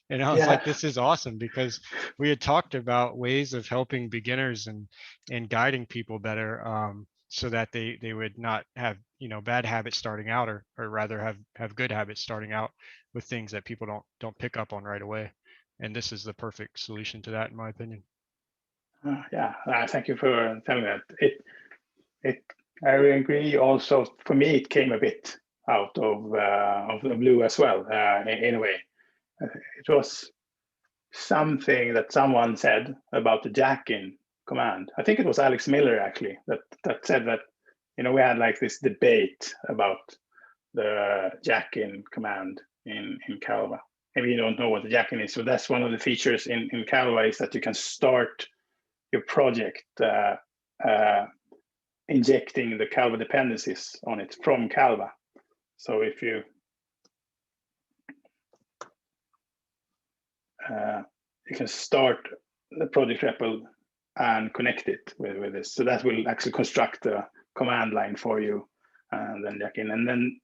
And I was like, this is awesome, because we had talked about ways of helping beginners and guiding people better, so that they would not have bad habits starting out, or rather have good habits starting out with things that people don't pick up on right away. And this is the perfect solution to that, in my opinion. Yeah, thank you for telling that. I agree. Also, for me, it came a bit out of the blue as well. In a way, it was something that someone said about the jack-in command. I think it was Alex Miller actually that said that we had like this debate about the jack-in command in Calva. Maybe you don't know what the jack-in is. So that's one of the features in Calva, is that you can start your project injecting the Calva dependencies on it from Calva. So if you can start the project REPL and connect it with this. So that will actually construct a command line for you, and then jack-in. And then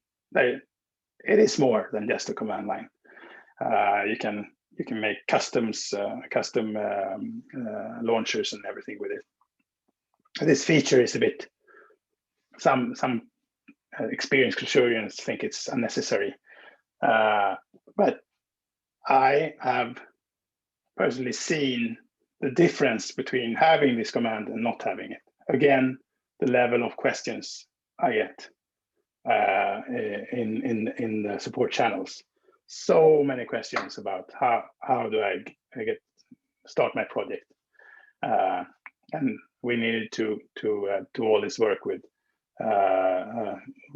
it is more than just a command line. You can you can make custom launchers and everything with it. This feature is a bit, some experienced Clojurians think it's unnecessary, but I have personally seen the difference between having this command and not having it. Again, the level of questions I get in the support channels. So many questions about how do I start my project, and we needed to do all this work with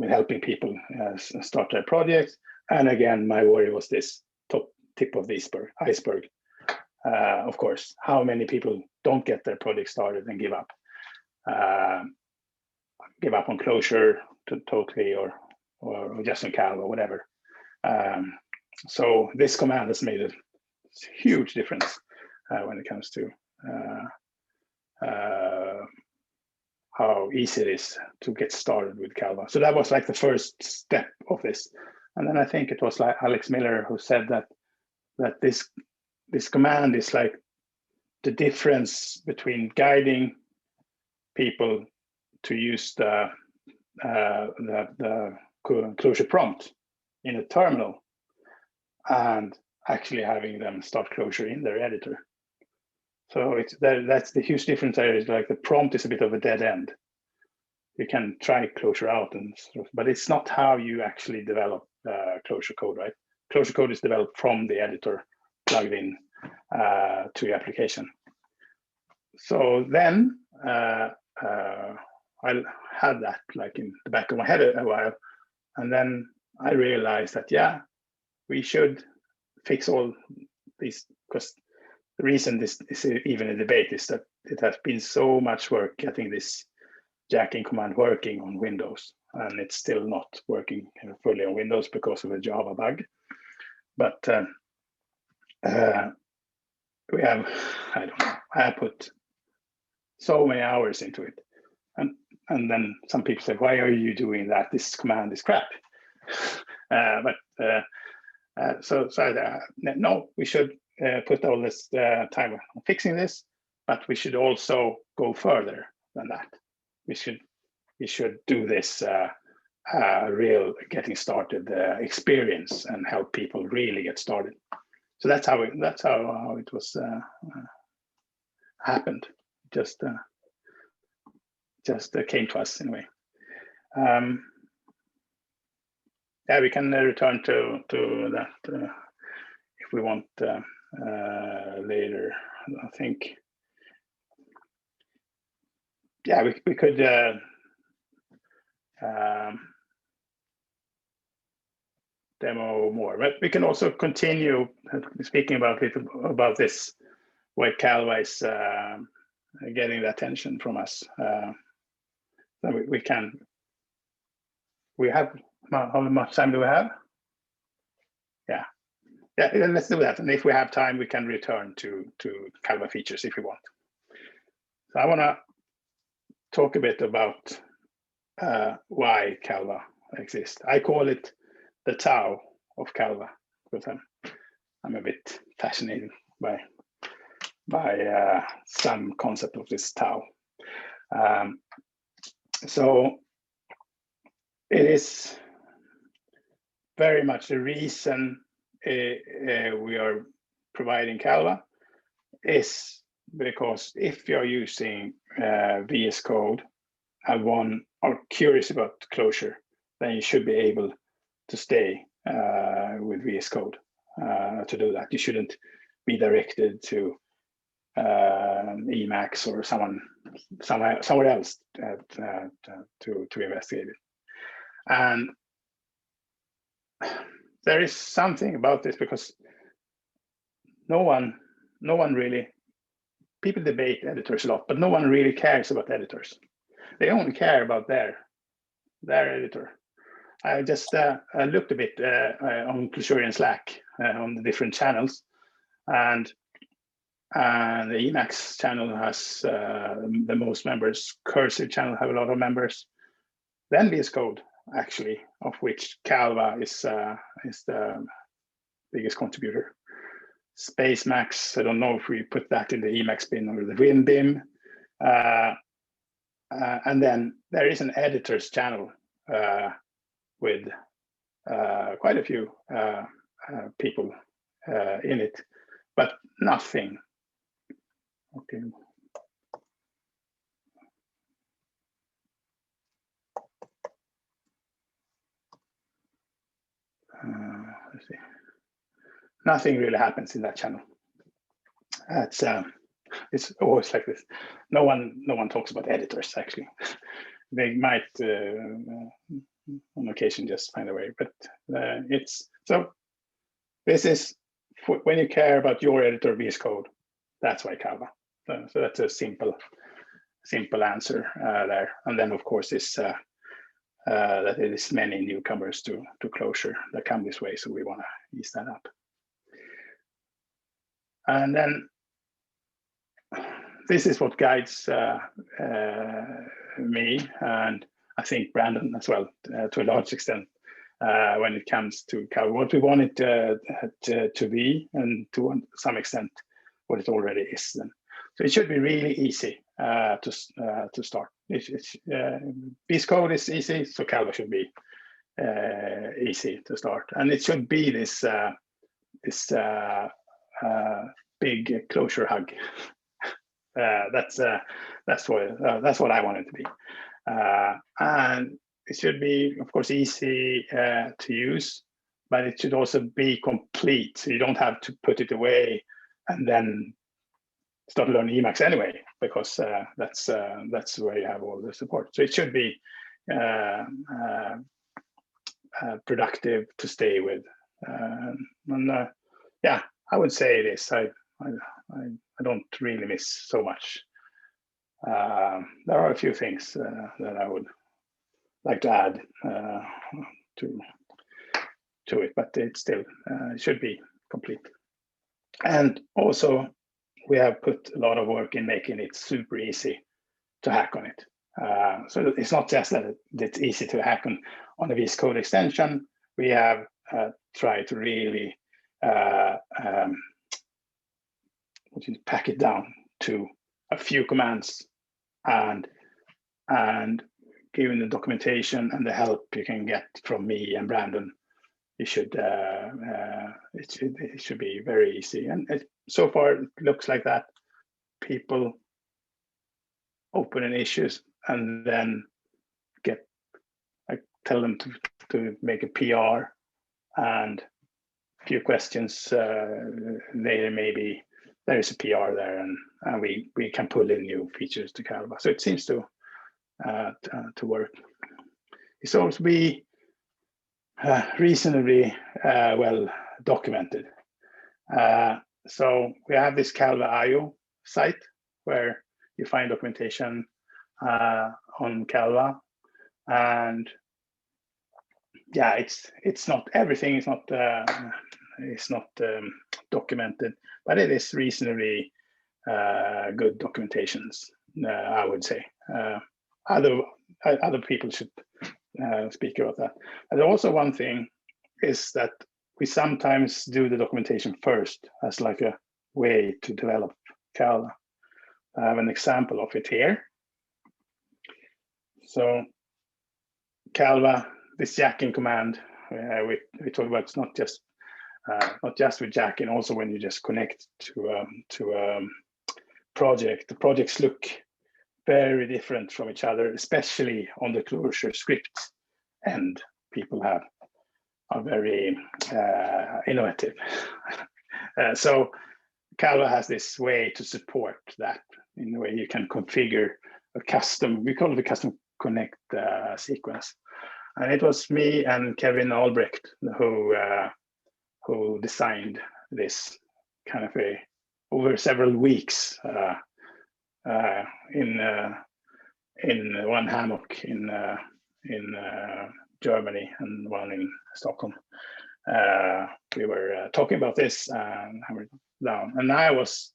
helping people start their projects. And again, my worry was this top tip of the iceberg. Of course, how many people don't get their project started and give up on Clojure totally, or just on Calva, whatever. So this command has made a huge difference when it comes to how easy it is to get started with Calva. So that was like the first step of this. And then I think it was like Alex Miller who said that this command is like the difference between guiding people to use the Clojure prompt in a terminal and actually having them start Clojure in their editor. So that's the huge difference there. Is like the prompt is a bit of a dead end. You can try Clojure out, but it's not how you actually develop Clojure code, right? Clojure code is developed from the editor plugged in to your application. So then I had that like in the back of my head a while, and then I realized that we should fix all these, because the reason this is even a debate is that it has been so much work getting this jacking command working on Windows, and it's still not working fully on Windows because of a Java bug. But we have, I don't know, I put so many hours into it, and then some people say, why are you doing that? This command is crap. No, we should put all this time on fixing this, but we should also go further than that. We should do this real getting started experience and help people really get started. So that's how it was happened. Just came to us in a way. We can return to that if we want later. I think, we could demo more, but we can also continue speaking about this, where Calva is getting the attention from us. So we have, how much time do we have? Yeah, let's do that. And if we have time, we can return to Calva features if we want. So I want to talk a bit about why Calva exists. I call it the Tao of Calva, because I'm a bit fascinated by some concept of this Tao. So it is very much the reason we are providing Calva is because if you're using VSCode and are curious about Clojure, then you should be able to stay with VSCode to do that. You shouldn't be directed to Emacs or somewhere else to investigate it. And there is something about this, because no one really, people debate editors a lot, but no one really cares about editors. They only care about their editor. I just looked a bit on Clojure and Slack on the different channels, and the Emacs channel has the most members. Cursive channel have a lot of members. Then VSCode, actually, of which Calva is the biggest contributor. space max. I don't know if we put that in the Emacs bin or the Win bin. And then there is an editors channel with quite a few people in it, but nothing. Okay. Let's see. Nothing really happens in that channel. It's always like this. No one talks about editors actually. They might on occasion just find a way, but it's so. This is when you care about your editor VSCode. That's why Calva. So that's a simple answer there. And then of course is that it is many newcomers to Clojure that come this way, so we want to ease that up. And then this is what guides me, and I think Brandon as well, to a large extent, when it comes to Calva, what we want it to be, and to some extent what it already is. Then, so it should be really easy to start. VSCode is easy, so Calva should be easy to start, and it should be this big Clojure hug. That's what I want it to be, and it should be, of course, easy to use, but it should also be complete. So you don't have to put it away and then start learning Emacs anyway, because that's where you have all the support. So it should be productive to stay with, and yeah, I would say this. I don't really miss so much. There are a few things that I would like to add to it, but it still should be complete. And also, we have put a lot of work in making it super easy to hack on it. So it's not just that it's easy to hack on a VSCode extension. We have tried to really pack it down to a few commands, and given the documentation and the help you can get from me and Brandon, it should be very easy. And so far it looks like that. People open issues and then I tell them to make a PR, and a few questions later, maybe there is a PR there, and we can pull in new features to Calva. So it seems to work. It's also be reasonably well documented. So we have this Calva IO site where you find documentation on Calva, and yeah, it's not everything. It's not documented, but it is reasonably good documentations, I would say. Other people should speak about that. And also one thing is that we sometimes do the documentation first as like a way to develop Calva. I have an example of it here. So Calva, this jacking command, we talk about, it's not just with jacking, also when you just connect to a project. The projects look very different from each other, especially on the Clojure script end. People are very innovative. So Calva has this way to support that, in a way you can configure a custom, we call it a custom connect sequence. And it was me and Kevin Albrecht who designed this kind of over several weeks in one hammock in Germany and one in Stockholm. We were talking about this and hammered down, and I was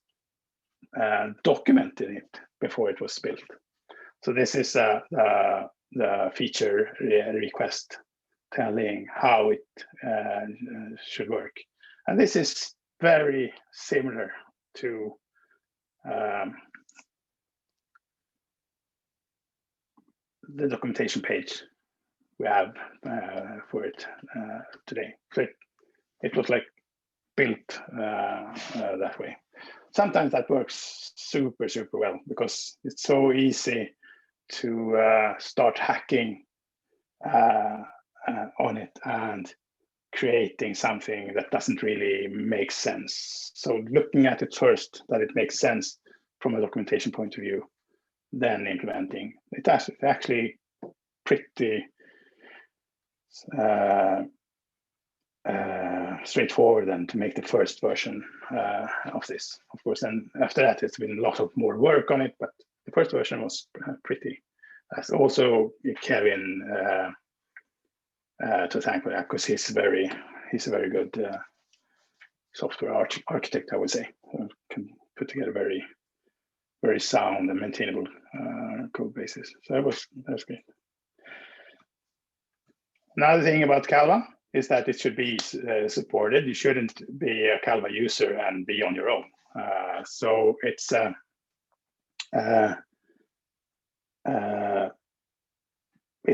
documenting it before it was built. So this is the feature request telling how it should work. And this is very similar to the documentation page we have for it today. So it was like built that way. Sometimes that works super well because it's so easy to start hacking on it and creating something that doesn't really make sense. So looking at it first, that it makes sense from a documentation point of view, then implementing. It's actually pretty straightforward then to make the first version of this. Of course, then after that, it's been a lot of more work on it, but the first version was pretty. Also, Kevin to thank for that, because he's a very good software architect, I would say, who can put together very sound and maintainable code bases. So that's great. Another thing about Calva is that it should be supported. You shouldn't be a Calva user and be on your own. So it's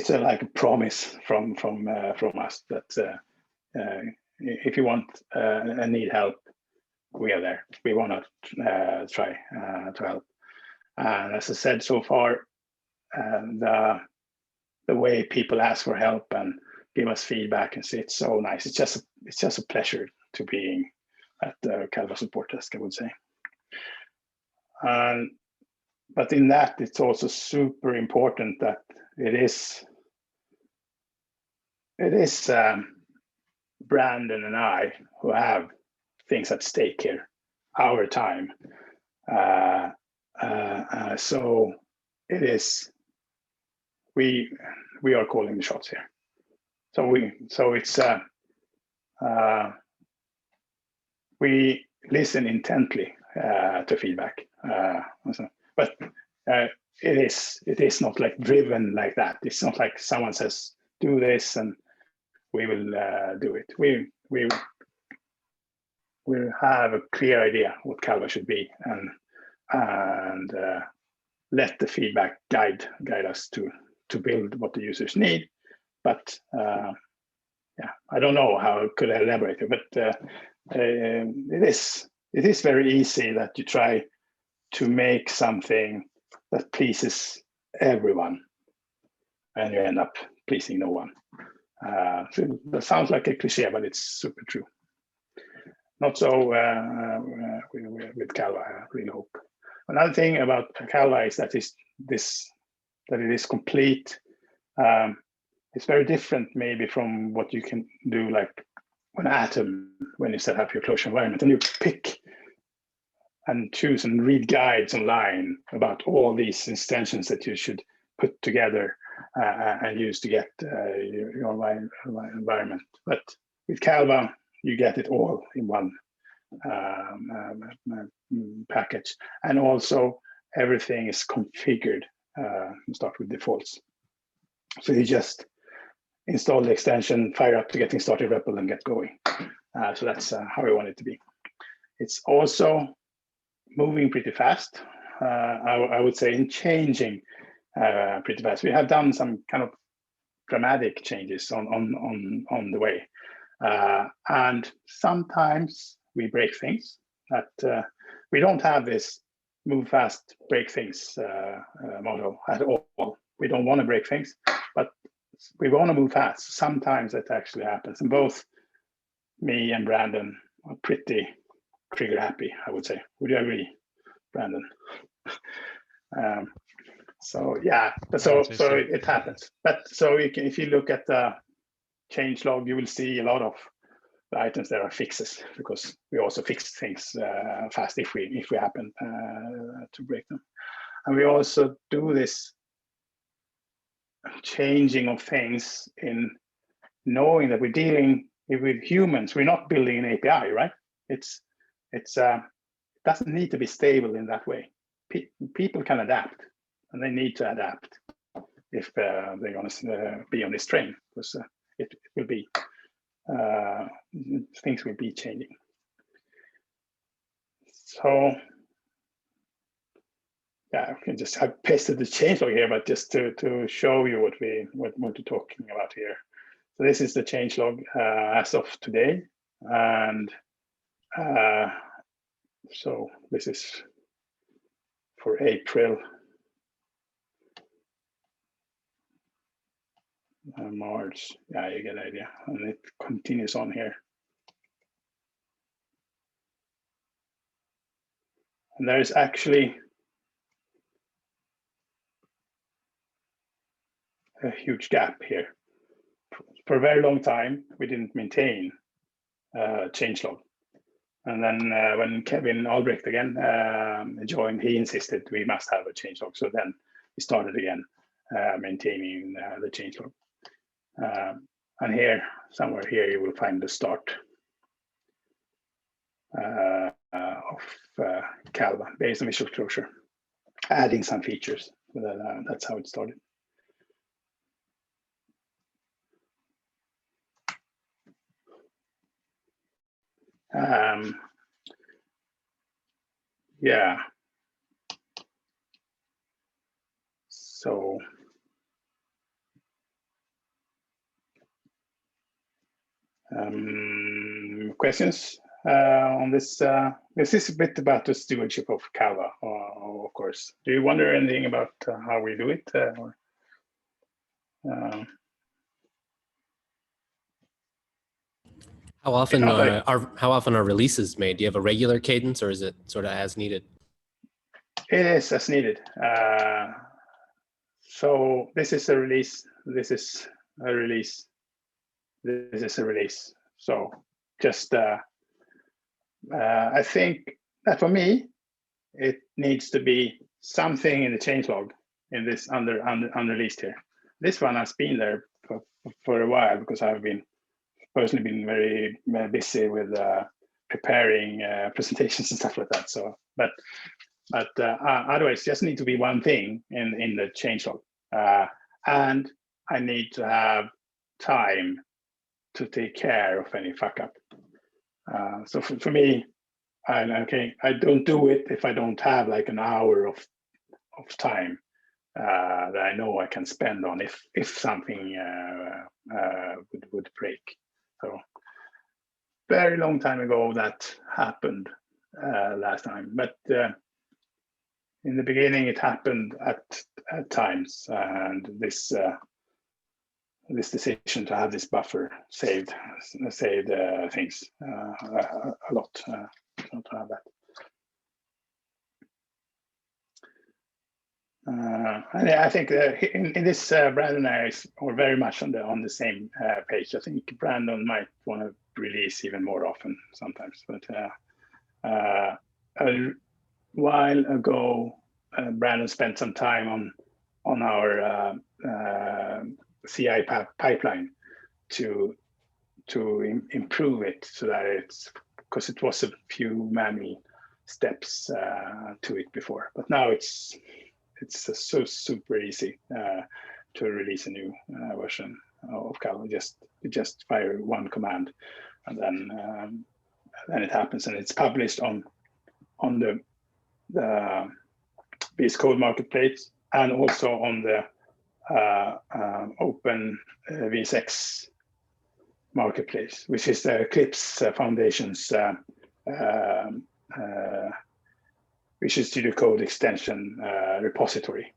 like a promise from us that if you want and need help, we are there. We want to try to help. And as I said so far, the way people ask for help and give us feedback and say it's so nice. It's just a pleasure to be at the Calva support desk, I would say. But in that, it's also super important that it is Brandon and I who have things at stake here, our time. So it is we are calling the shots here. So it's we listen intently to feedback, but it is not like driven like that. It's not like someone says do this and we will do it. We have a clear idea what Calva should be and let the feedback guide us to build what the users need. But yeah, I don't know how I could elaborate it, but it is very easy that you try to make something that pleases everyone, and you end up pleasing no one. So that sounds like a cliche, but it's super true. Not so with Calva, I really hope. Another thing about Calva is that it is complete. It's very different maybe from what you can do like on Atom when you set up your Clojure environment and you pick and choose and read guides online about all these extensions that you should put together and use to get your environment. But with Calva, you get it all in one package. And also everything is configured. You start with defaults. So you just install the extension, fire up the getting started REPL and get going. So that's how we want it to be. It's also moving pretty fast. I would say in changing pretty fast. We have done some kind of dramatic changes on the way. And sometimes we break things that we don't have this move fast, break things model at all. We don't want to break things, but we want to move fast. Sometimes that actually happens. And both me and Brandon are pretty trigger happy, I would say. Would you agree, Brandon? So yeah, so it happens. But so if you look at the change log, you will see a lot of the items there are fixes, because we also fix things fast if we happen to break them. And we also do this changing of things in knowing that we're dealing with humans. We're not building an API, right? It doesn't need to be stable in that way. People can adapt, and they need to adapt if they're going to be on this train, because it will be things will be changing. So yeah, I can just have pasted the changelog here, but just to show you what we're talking about here. So this is the changelog as of today, and so this is for April, March. Yeah, you get the idea, and it continues on here. And there is actually a huge gap here. For a very long time, we didn't maintain changelog. And then when Kevin Albrecht again joined, he insisted we must have a changelog. So then we started again maintaining the changelog. And here, somewhere here, you will find the start of Calva based on visual closure, adding some features. That's how it started. Yeah. So questions on this? This is a bit about the stewardship of Calva, of course. Do you wonder anything about how we do it? How often are releases made? Do you have a regular cadence, or is it sort of as needed? It is as needed. So this is a release. This is a release. This is a release. So just I think that for me, it needs to be something in the changelog in this unreleased here. This one has been there for a while because I've been personally been very busy with preparing presentations and stuff like that. So, but otherwise, just need to be one thing in the changelog, and I need to have time to take care of any fuck up. So for me, I don't do it if I don't have like an hour of time that I know I can spend on if something would break. So very long time ago that happened last time, but in the beginning it happened at times, and this decision to have this buffer saved things a lot. Not to have that. And I think in this Brandon is or very much on the same page. I think Brandon might want to release even more often sometimes, but a while ago, Brandon spent some time on our CI pipeline to improve it so that it's, because it was a few manual steps to it before, but now it's so super easy to release a new version of Calva. Just fire one command, and then it happens, and it's published on the VSCode marketplace and also on the Open VSX marketplace, which is the Eclipse Foundation's Visual Studio Code extension repository.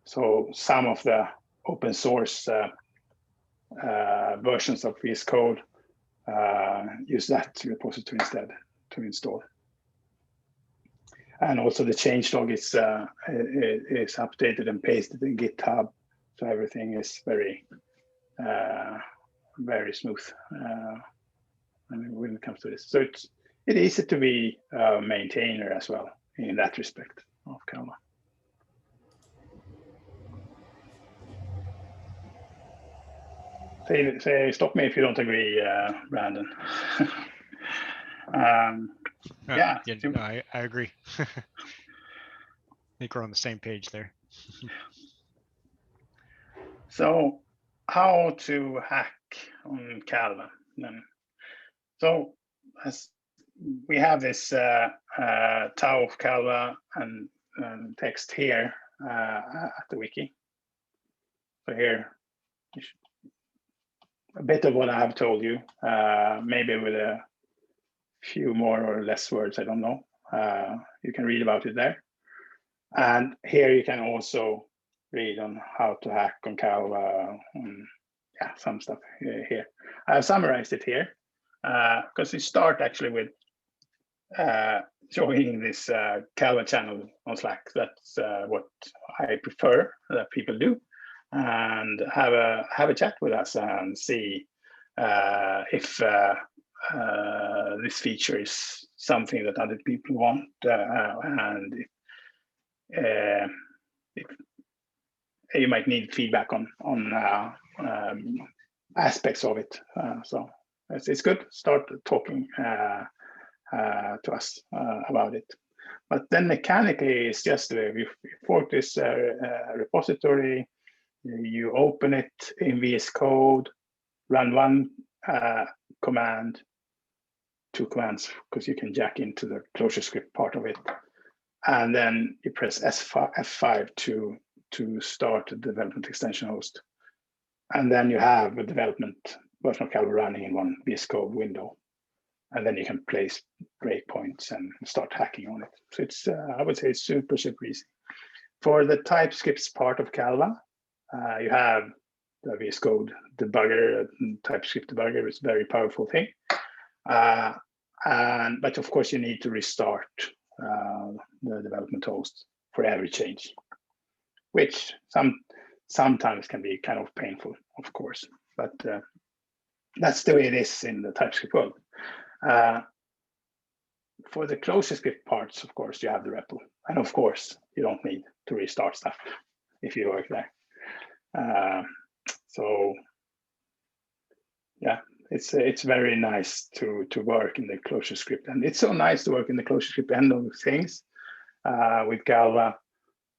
So some of the open source versions of VSCode use that repository instead to install. And also the changelog is updated and pasted in GitHub, so everything is very smooth when it comes to this. So it's easy to be a maintainer as well in that respect of Calva. Say stop me if you don't agree, Brandon. Yeah, no, I agree. I think we're on the same page there. So how to hack on Calva then? So as we have this tau of Calva and text here at the wiki. So here, a bit of what I have told you, maybe with a few more or less words, I don't know. You can read about it there. And here you can also read on how to hack on Calva, yeah, some stuff here. I've summarized it here because you start actually with joining this Calva channel on Slack. That's what I prefer that people do, and have a chat with us and see if this feature is something that other people want, and if you might need feedback on aspects of it. So it's good. Start talking to us about it. But then mechanically, it's just you fork this repository, you open it in VSCode, run one command, two commands, because you can jack into the Clojure script part of it. And then you press F5 to start the development extension host. And then you have a development version of Calva running in one VSCode window. And then you can place breakpoints and start hacking on it. So it's, I would say it's super, super easy. For the TypeScript part of Calva, you have the VSCode debugger, TypeScript debugger is a very powerful thing. But of course you need to restart the development host for every change, which sometimes can be kind of painful, of course, but that's the way it is in the TypeScript world. For the ClojureScript parts, of course, you have the REPL, and of course, you don't need to restart stuff if you work there. So, yeah, it's very nice to work in the ClojureScript, and it's so nice to work in the ClojureScript end of things with Calva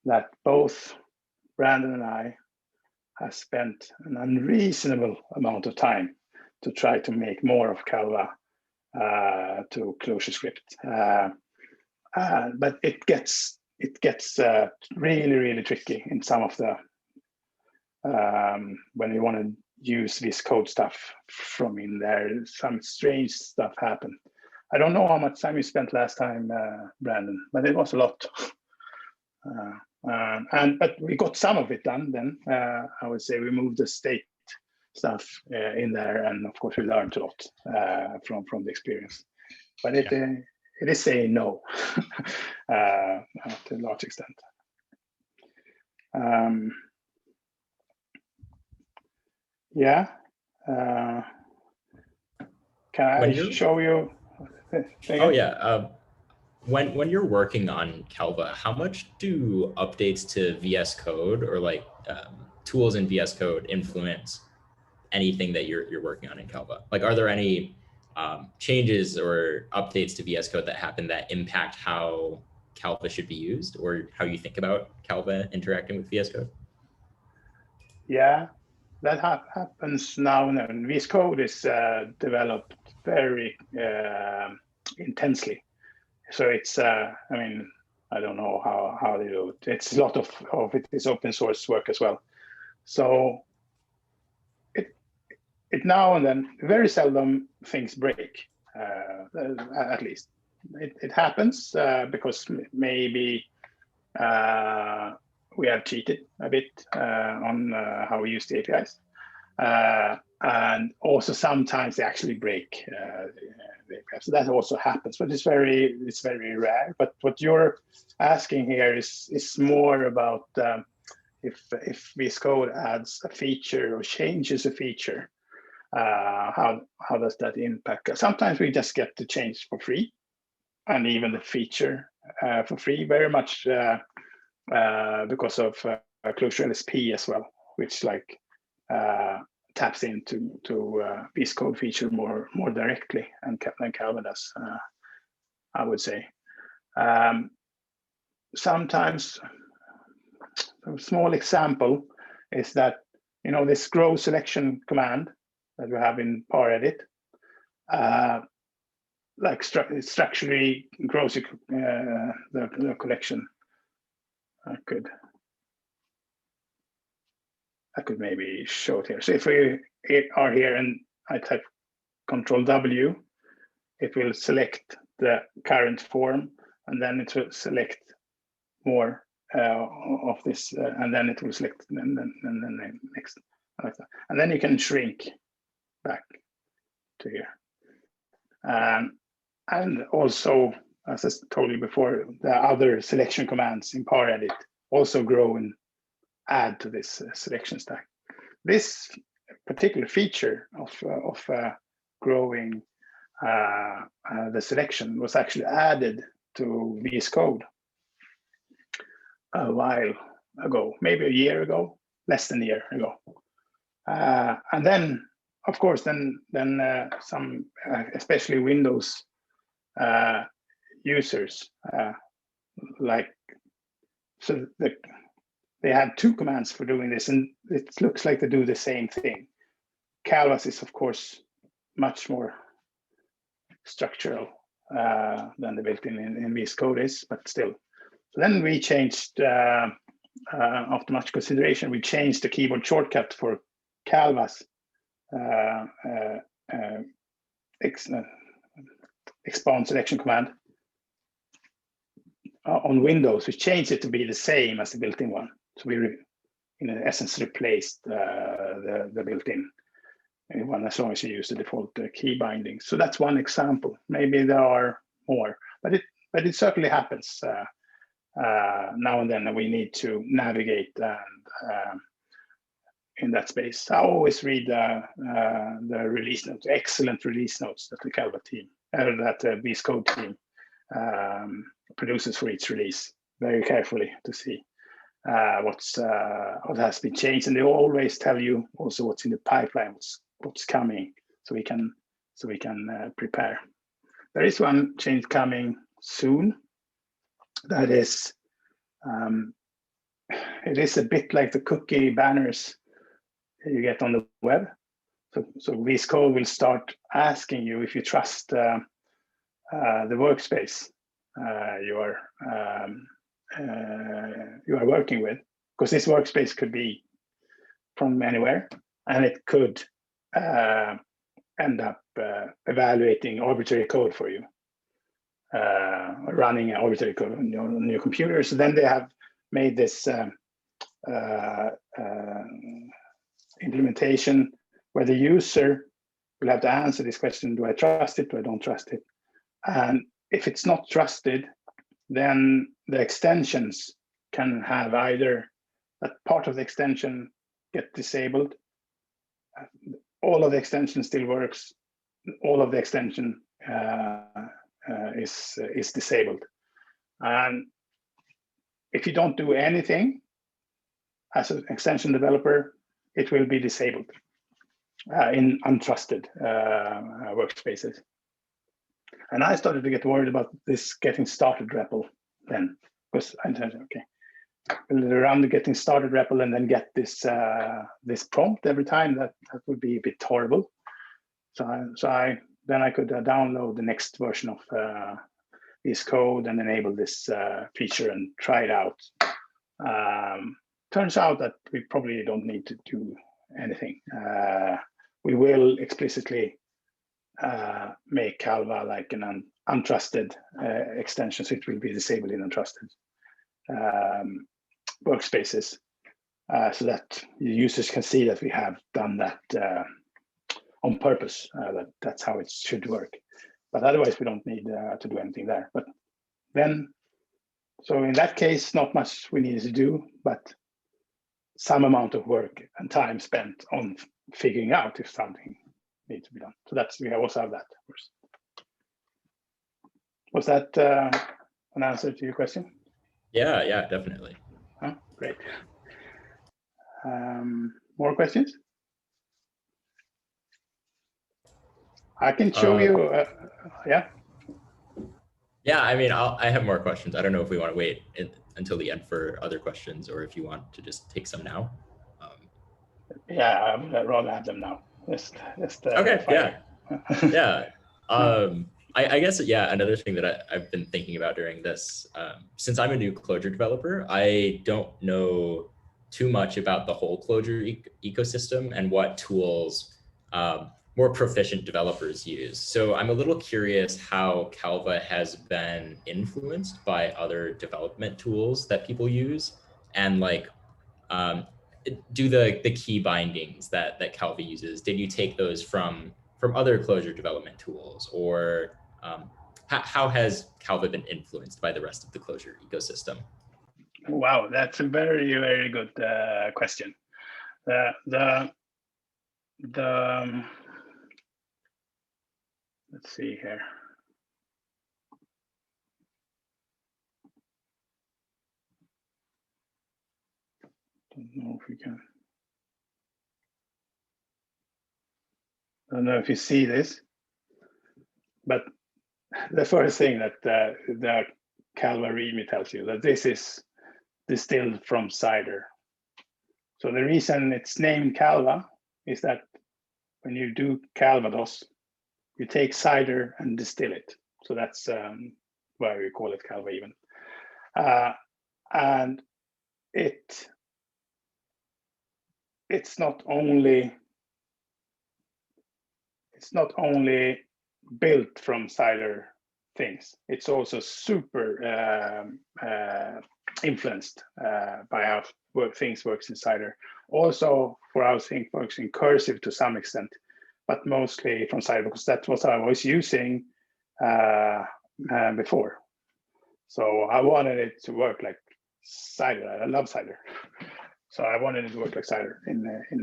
that both Brandon and I have spent an unreasonable amount of time to try to make more of Calva to ClojureScript, but it gets really, really tricky in some of the when you want to use this code stuff from in there. Some strange stuff happened. I don't know how much time you spent last time, Brandon, but it was a lot. But we got some of it done. Then I would say we moved the state stuff in there, and of course we learned a lot from the experience. But it is saying no to a large extent. Yeah. Can I show you? Oh yeah. When you're working on Calva, how much do updates to VSCode or like tools in VSCode influence anything that you're working on in Calva? Like, are there any changes or updates to VSCode that happen that impact how Calva should be used, or how you think about Calva interacting with VSCode? Yeah, that happens now and then. VSCode is developed very intensely. So it's, I mean, I don't know how they do it. It's a lot of it is open source work as well. So it now and then, very seldom things break, at least. It happens because maybe we have cheated a bit on how we use the APIs. And also sometimes they actually break the APIs. So that also happens, but it's very rare. But what you're asking here is more about if VSCode adds a feature or changes a feature, how does that impact? Sometimes we just get the change for free, and even the feature for free, very much because of Clojure LSP as well, which like taps into VSCode feature more directly than Calva does, I would say. Sometimes a small example is that, you know, this grow selection command that we have in par edit, like structurally grows your, the collection. I could maybe show it here. So if we are here and I type Control W, it will select the current form, and then it will select more of this, and then it will select and then next, like that. And then you can shrink back to here. And also, as I told you before, the other selection commands in Power Edit also grow and add to this selection stack. This particular feature of growing the selection was actually added to VSCode a while ago, maybe a year ago, less than a year ago. And then, of course, then some, especially Windows users, they had two commands for doing this, and it looks like they do the same thing. Calvas is, of course, much more structural than the built-in in VSCode is, but still. So then we changed, after much consideration, we changed the keyboard shortcut for Calvas expand selection command on Windows. We changed it to be the same as the built-in one. So we, in essence, replaced the built-in one as long as you use the default key binding. So that's one example. Maybe there are more, but it certainly happens now and then that we need to navigate and in that space. I always read the release notes, excellent release notes that the Calva team, that the VSCode team produces for each release very carefully to see what has been changed, and they always tell you also what's in the pipeline, what's coming, so we can prepare. There is one change coming soon. That is, it is a bit like the cookie banners you get on the web. So VSCode will start asking you if you trust the workspace you are working with, because this workspace could be from anywhere, and it could end up evaluating arbitrary code for you, running arbitrary code on your computer. So then they have made this implementation where the user will have to answer this question: do I trust it? Do I don't trust it? And if it's not trusted, then the extensions can have either that part of the extension get disabled, all of the extension still works, all of the extension is disabled. And if you don't do anything as an extension developer, it will be disabled in untrusted workspaces. And I started to get worried about this getting started REPL then, because I said, okay, we'll run the getting started REPL and then get this this prompt every time. That would be a bit horrible. So I could download the next version of VSCode and enable this feature and try it out. Turns out that we probably don't need to do anything. We will explicitly make Calva like an untrusted extension, so it will be disabled in untrusted workspaces, so that the users can see that we have done that on purpose. That's how it should work. But otherwise, we don't need to do anything there. But then, so in that case, not much we needed to do, but some amount of work and time spent on figuring out if something needs to be done. So that's, we also have that, of course. Was that an answer to your question? Yeah, definitely. Oh, great. More questions? I can show you. Yeah. Yeah, I mean, I have more questions. I don't know if we want to wait until the end for other questions, or if you want to just take some now. Yeah, I'd rather have them now. Just okay. fire. Yeah. I guess, yeah, another thing that I've been thinking about during this, since I'm a new Clojure developer, I don't know too much about the whole Clojure ecosystem and what tools more proficient developers use. So I'm a little curious how Calva has been influenced by other development tools that people use, and like, do the key bindings that Calva uses, did you take those from other Clojure development tools, or how has Calva been influenced by the rest of the Clojure ecosystem? Wow, that's a very, very good question. Let's see here. Don't know if we can. I don't know if you see this, but the first thing that the Calva README tells you that this is distilled from cider. So the reason it's named Calva is that when you do Calvados, you take cider and distill it. So that's why we call it Calva even. And it's not only built from cider things, it's also super influenced by how things works in cider. Also for how things works in cursive to some extent, but mostly from cider, because that's what I was using before. So I wanted it to work like cider. I love cider. So I wanted it to work like cider.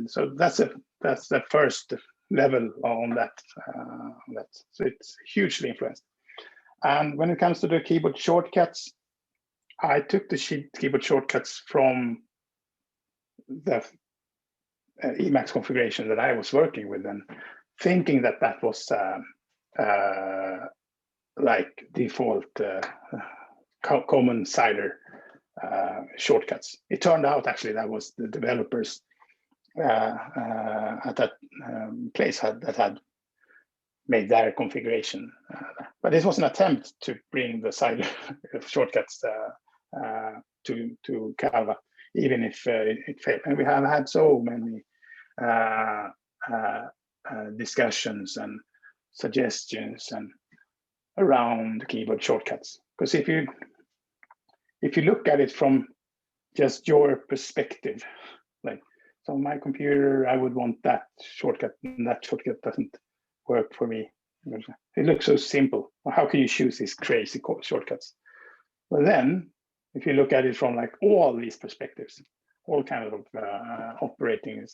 So that's the first level on that. So it's hugely influenced. And when it comes to the keyboard shortcuts, I took the keyboard shortcuts from the Emacs configuration that I was working with, and thinking that that was like default common cider shortcuts. It turned out actually that was the developers at that place that had made their configuration. But this was an attempt to bring the cider shortcuts to Calva, even if it failed. And we have had so many discussions and suggestions and around keyboard shortcuts. Because if you look at it from just your perspective, like, so on my computer, I would want that shortcut, and that shortcut doesn't work for me. It looks so simple. How can you choose these crazy shortcuts? But then, if you look at it from like all these perspectives, all kind of operating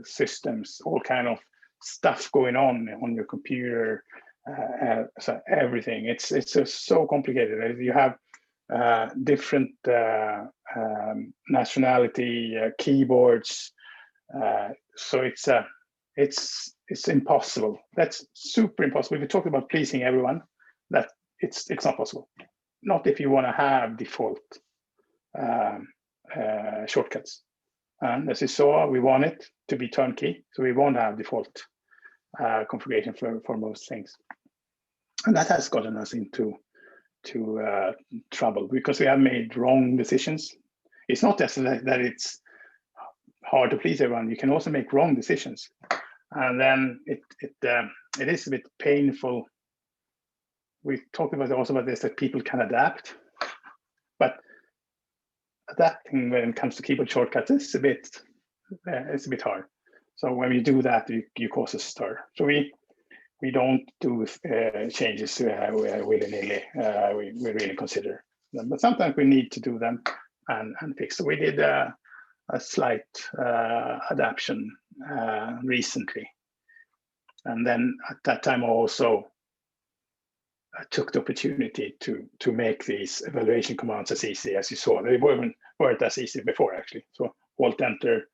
systems, all kind of stuff going on your computer, so everything. It's just so complicated. You have different nationality keyboards, so it's impossible. That's super impossible. If you talk about pleasing everyone, that it's not possible. Not if you want to have default shortcuts. And as you saw, we want it to be turnkey, so we won't have default configuration for most things. And that has gotten us into trouble because we have made wrong decisions. It's not just that it's hard to please everyone. You can also make wrong decisions, and then it is a bit painful. We talked also about this, that people can adapt, but adapting when it comes to keyboard shortcuts is a bit hard. So when we do that, you cause a stir. So we don't do changes willy-nilly. We really consider them, but sometimes we need to do them and fix. So we did a slight adaptation recently, and then at that time also I took the opportunity to make these evaluation commands as easy as you saw. They weren't as easy before actually. So Alt Enter,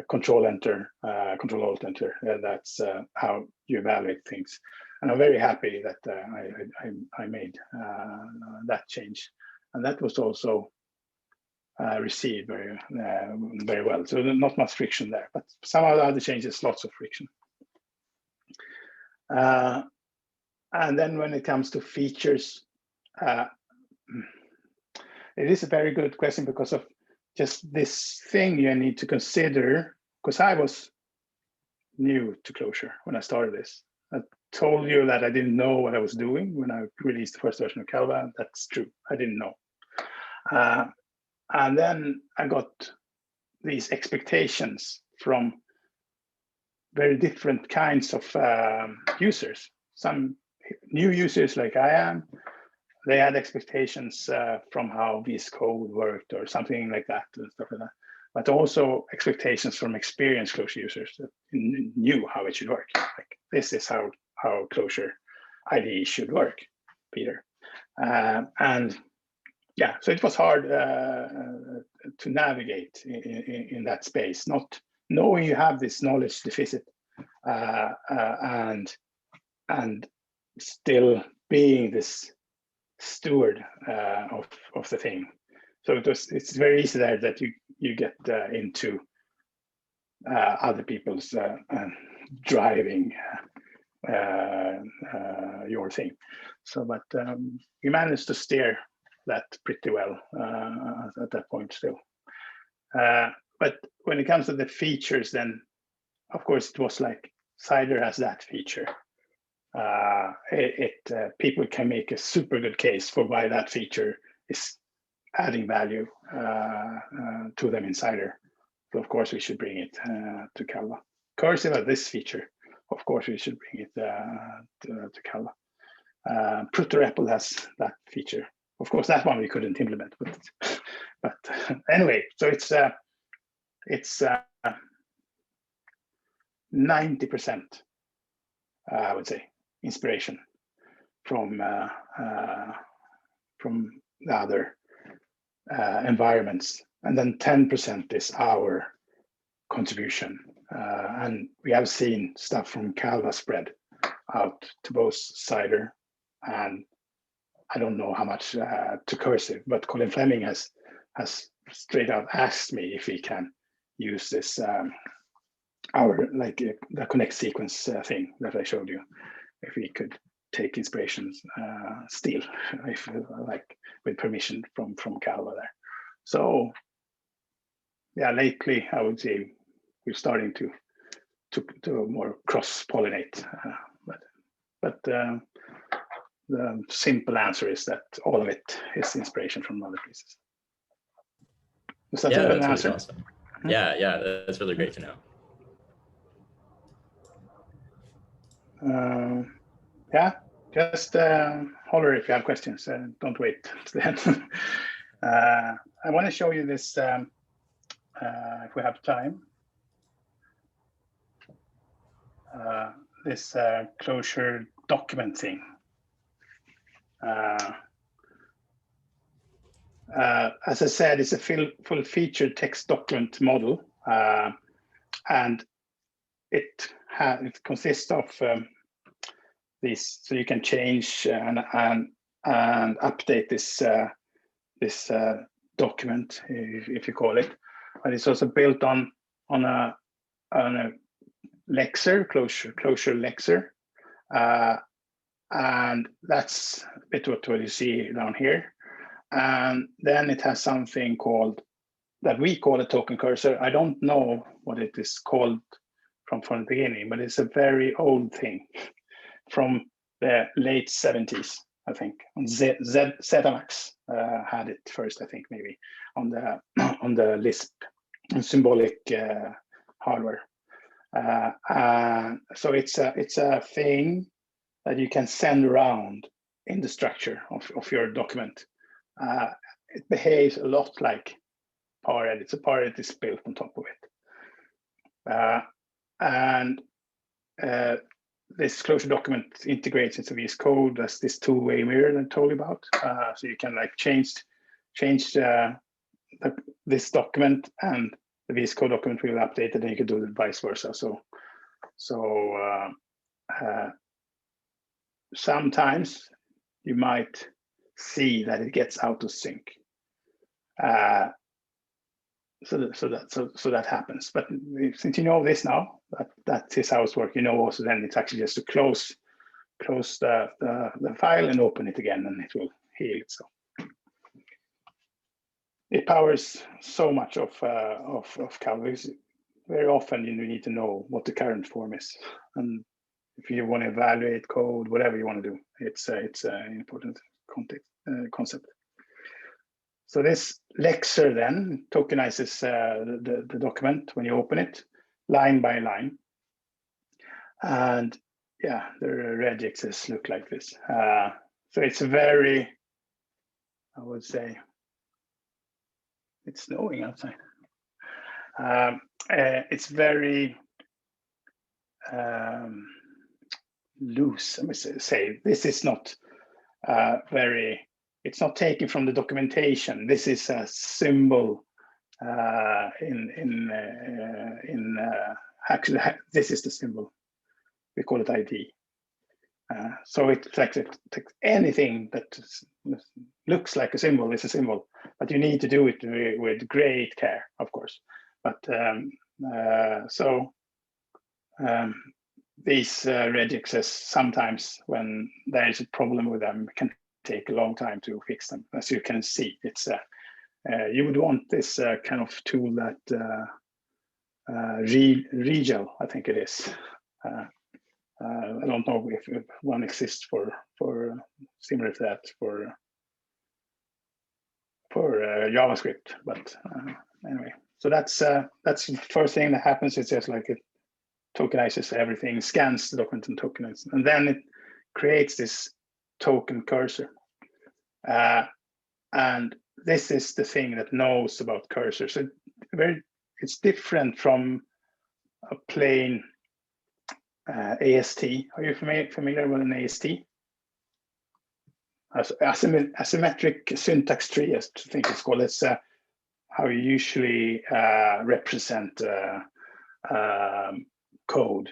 Control Enter, Control Alt Enter. That's how you evaluate things. And I'm very happy that I made that change, and that was also received very well. So not much friction there, but some of the other changes, lots of friction. And then when it comes to features, it is a very good question because of just this thing you need to consider, because I was new to Clojure when I started this. I told you that I didn't know what I was doing when I released the first version of Calva. That's true. I didn't know. And then I got these expectations from very different kinds of users. Some new users like I am, they had expectations from how VSCode worked or something like that and stuff like that. But also expectations from experienced Clojure users that knew how it should work. Like, this is how Clojure IDE should work, Peter. And yeah, so it was hard to navigate in that space, not knowing you have this knowledge deficit and still being this steward of the thing. So it's very easy there that you get into other people's driving your thing. So, but you managed to steer that pretty well at that point still. But when it comes to the features, then of course it was like Seajure has that feature. People can make a super good case for why that feature is adding value to them in Seajure. So of course we should bring it to Calva. Cursive has this feature. Of course we should bring it to Calva. ProtoREPL has that feature. Of course that one we couldn't implement, but anyway, so it's 90%, I would say, inspiration from the other environments, and then 10% is our contribution. And we have seen stuff from Calva spread out to both Seajure and I don't know how much to Cursive, but Colin Fleming has straight out asked me if we can use this our the connect sequence thing that I showed you, if we could take inspirations still, if like with permission from Calva there. So yeah, lately I would say we're starting to more cross-pollinate, but the simple answer is that all of it is inspiration from other places. Is that an answer? Really awesome. Yeah, that's really great to know. Yeah, just holler if you have questions. Don't wait to the end. I want to show you this, if we have time. This Clojure document thing. As I said, it's a full-featured text document model, and it consists of these, so you can change and update this document if you call it. But it's also built on a Lexer, Clojure Lexer, and that's a bit what you see down here. And then it has something called, that we call a token cursor. I don't know what it is called from the beginning, but it's a very old thing from the late 70s, I think. ZMax had it first, I think, maybe on the Lisp symbolic hardware. So it's a thing that you can send around in the structure of your document. It behaves a lot like ParEdit. So ParEdit is built on top of it. And this Clojure document integrates into VSCode as this two-way mirror that I told you about. So you can like change this document, and the VSCode document will update it, and you can do the vice versa. So sometimes you might see that it gets out of sync. So that happens. But since you know this now, that is how it's working, you know also then it's actually just to close close the file and open it again, and it will heal itself. It powers so much of Calva. Very often you need to know what the current form is, and if you want to evaluate code, whatever you want to do, it's an important concept. So this lexer then tokenizes the document when you open it, line by line. And yeah, the regexes look like this. So it's very, I would say, it's snowing outside. It's very loose, I must say. This is not it's not taken from the documentation. This is a symbol actually, this is the symbol. We call it ID. So it takes anything that looks like a symbol is a symbol, but you need to do it with great care, of course. But these regexes, sometimes when there is a problem with them, can take a long time to fix them. As you can see, it's you would want this kind of tool that Regel, I think it is. I don't know if one exists for similar to that for JavaScript, but anyway. So that's the first thing that happens. It's just like it tokenizes everything, scans the document and tokenizes, and then it creates this token cursor. And this is the thing that knows about cursors. So it's different from a plain AST. Are you familiar with an AST? Asymmetric syntax tree, I think it's called. It's how you usually represent code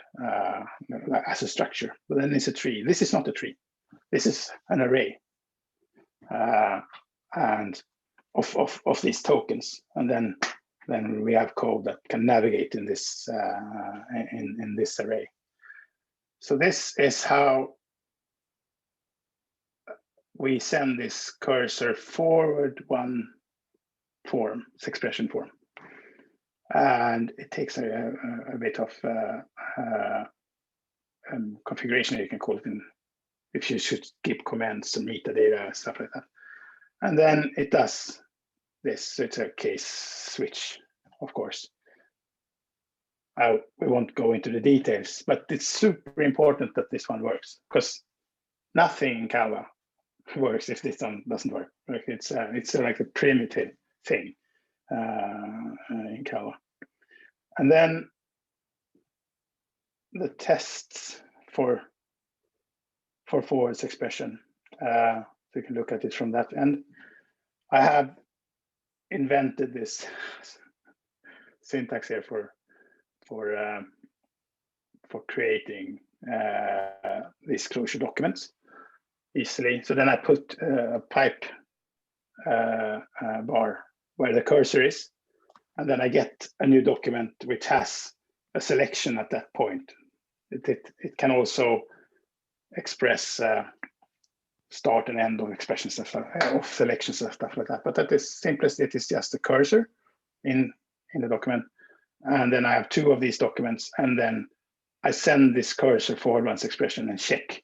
as a structure. But then it's a tree. This is not a tree. This is an array, and of these tokens. And then we have code that can navigate in this in this array. So this is how we send this cursor forward one form, this expression form. And it takes a bit of configuration, you can call it, if you should keep comments and metadata, stuff like that. And then it does this. So it's a case switch, of course. We won't go into the details, but it's super important that this one works, because nothing in Calva works if this one doesn't work. Like it's like a primitive thing in Calva. And then the tests for forwards expression. So you can look at it from that end. I have invented this syntax here for creating these Clojure documents easily. So then I put a pipe bar where the cursor is, and then I get a new document which has a selection at that point. It can also express start and end of expressions of selections and stuff like that. But at its simplest, it is just a cursor in the document. And then I have two of these documents, and then I send this cursor forward once expression and check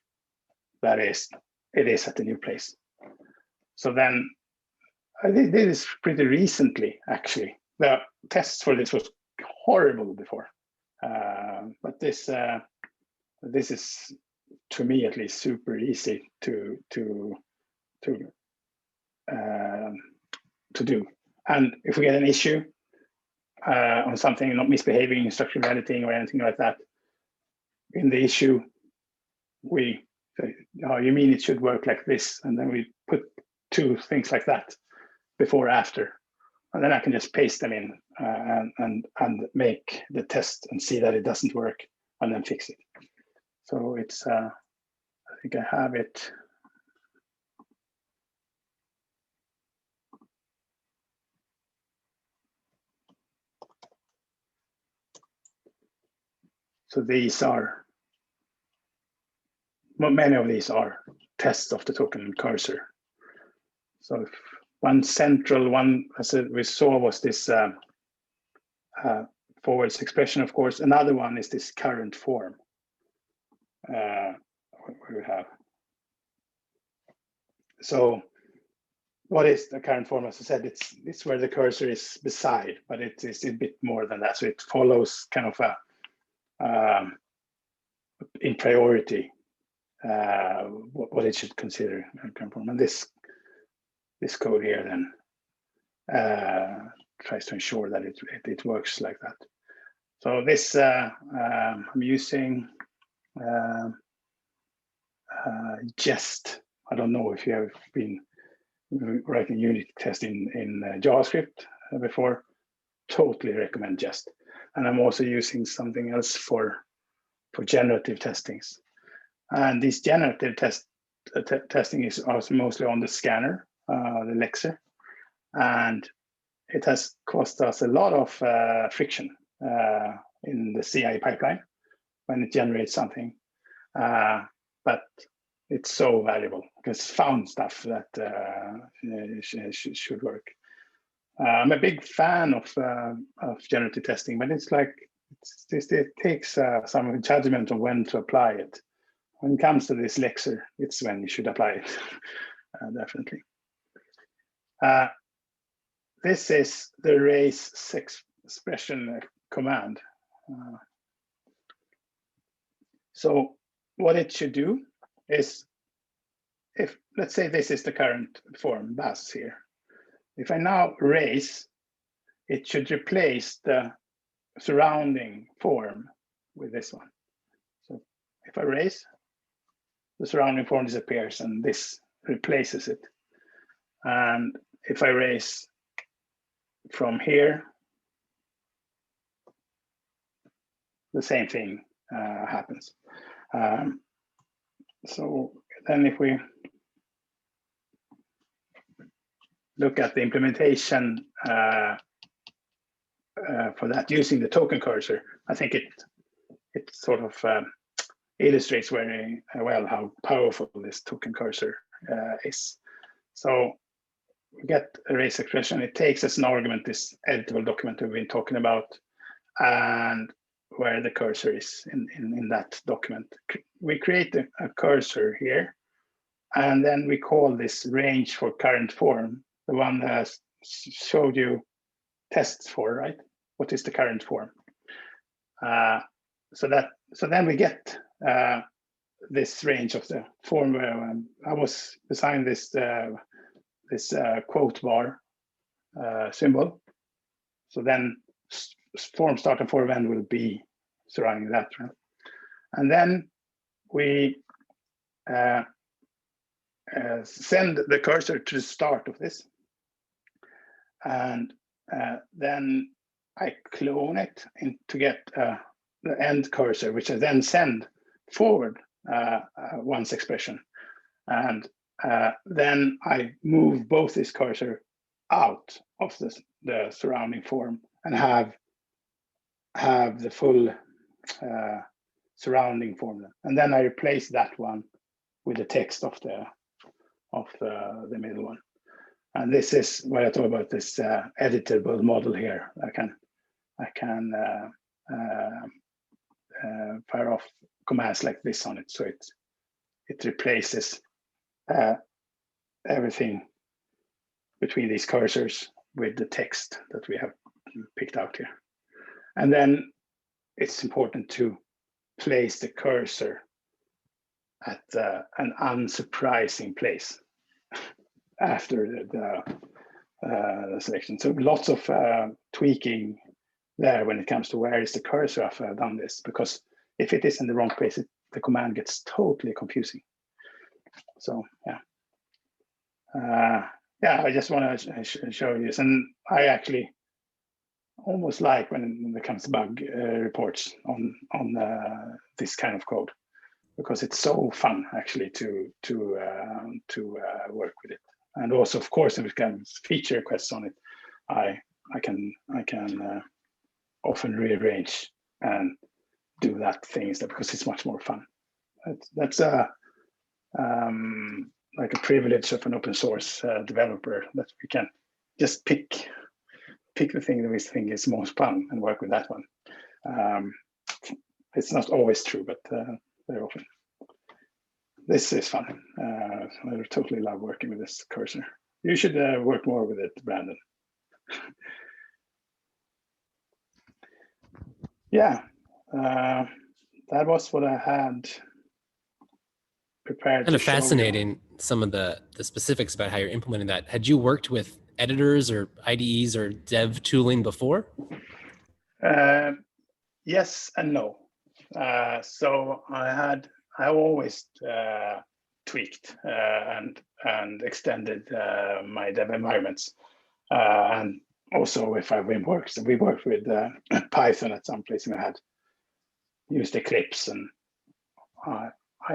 that it is at the new place. So then I did this pretty recently, actually. The tests for this was horrible before, but this is, to me at least, super easy to do. And if we get an issue on something not misbehaving, structural editing or anything like that, in the issue we say, oh, you mean it should work like this, and then we put two things like that, before, after, and then I can just paste them in and make the test and see that it doesn't work, and then fix it. So it's I think I have it. So these are many of these are tests of the token cursor. So if one central one, as we saw, was this forwards expression, of course. Another one is this current form. Where we have. So what is the current form? As I said, it's where the cursor is beside, but it is a bit more than that. So it follows kind of a in priority what it should consider current form. And this code here then tries to ensure that it works like that. So this I'm using Jest. I don't know if you have been writing unit test in JavaScript before. Totally recommend Jest. And I'm also using something else for generative testings. And this generative testing is also mostly on the scanner, the Lexer, and it has cost us a lot of friction in the CI pipeline when it generates something. But it's so valuable because it's found stuff that should work. I'm a big fan of generative testing, but it's like it takes some judgment on when to apply it. When it comes to this Lexer, it's when you should apply it, definitely. This is the raise expression command. So what it should do is, if let's say this is the current form bus here, if I now raise, it should replace the surrounding form with this one. So if I raise, the surrounding form disappears and this replaces it. And if I raise from here, the same thing happens. So then if we look at the implementation for that using the token cursor, I think it sort of illustrates very well how powerful this token cursor is. So we get a raise expression. It takes as an argument this editable document we've been talking about, and where the cursor is in that document. We create a cursor here, and then we call this range for current form, the one that I showed you tests for, right? What is the current form? So then we get this range of the form where I was designing this quote bar symbol. So then form start and form end will be surrounding that, right? And then we send the cursor to the start of this, and then I clone it to get the end cursor, which I then send forward once expression, and then I move both this cursor out of the surrounding form and have the full surrounding form, and then I replace that one with the text of the middle one. And this is what I talk about, this editable model here. I can fire off commands like this on it, so it replaces everything between these cursors with the text that we have picked out here. And then it's important to place the cursor at an unsurprising place after the selection. So lots of tweaking there when it comes to where is the cursor after I've done this, because if it is in the wrong place, the command gets totally confusing. So I just want to show you this, and I actually almost like when it comes to bug reports on this kind of code, because it's so fun actually to work with it. And also, of course, if it comes feature requests on it, I can often rearrange and do that thing instead, because it's much more fun. That's like a privilege of an open source developer, that we can just pick the thing that we think is most fun and work with that one. It's not always true, but very often. This is fun. I totally love working with this cursor. You should work more with it, Brandon. Yeah, that was what I had prepared. Kind of fascinating, some of the specifics about how you're implementing that. Had you worked with editors or IDEs or dev tooling before? Yes and no. So I always tweaked and extended my dev environments, and also if we worked with Python at some place, and I had used Eclipse, and I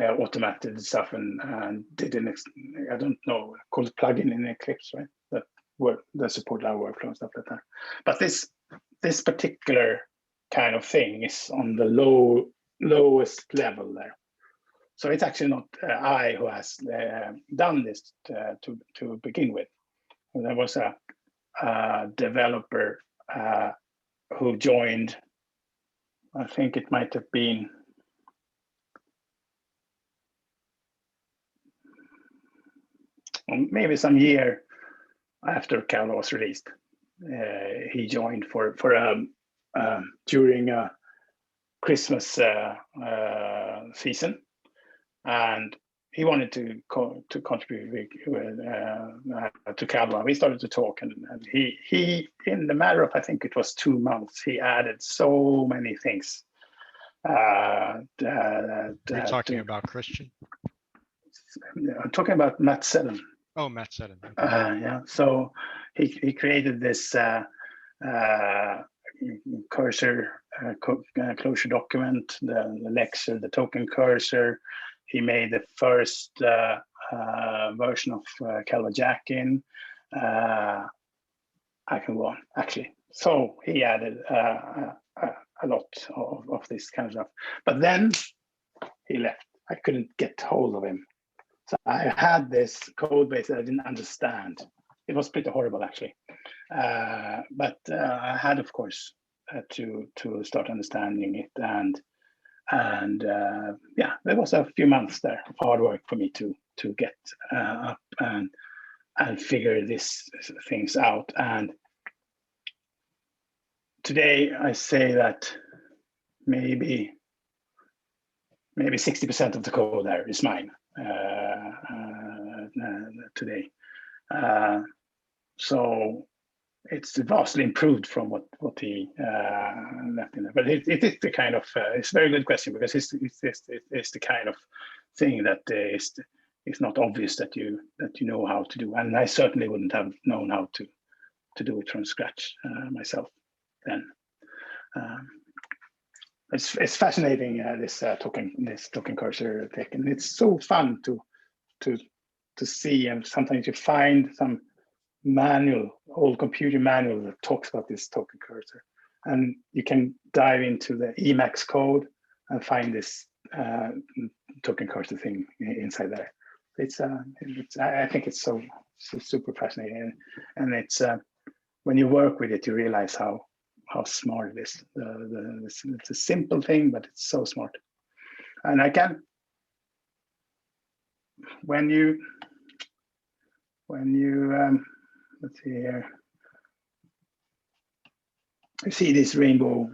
automated stuff and did I don't know, called plugin in Eclipse, right? That support our workflow and stuff like that. But this particular kind of thing is on the lowest level there. So it's actually not I who has done this to begin with. There was a developer who joined, I think it might have been maybe some year after Calva was released. He joined for during a Christmas season, and he wanted to contribute to Calva. We started to talk, and he in the matter of, I think it was 2 months, he added so many things. Are you talking about Christian? I'm talking about Matt Seddon. Oh, Matt Seddon. Yeah, so he created this cursor Clojure document, the lecture, the token cursor. He made the first version of Calva Jack-in. I can go on, actually. So he added a lot of this kind of stuff. But then he left. I couldn't get hold of him. So I had this code base that I didn't understand. It was pretty horrible, actually. But I had, of course, to start understanding it, and yeah, there was a few months there of hard work for me to get up and figure these things out. And today I say that maybe 60% of the code there is mine today. So it's vastly improved from what he left in there. But it is the kind of it's a very good question, because it's the kind of thing that is not obvious that you know how to do, and I certainly wouldn't have known how to do it from scratch myself then. It's fascinating, this token cursor tech, and it's so fun to see, and sometimes you find some old computer manual that talks about this token cursor, and you can dive into the Emacs code and find this token cursor thing inside there. I think it's so super fascinating, and it's when you work with it, you realize how smart it is. It's a simple thing, but it's so smart. And I can, when you let's see here, you see these rainbow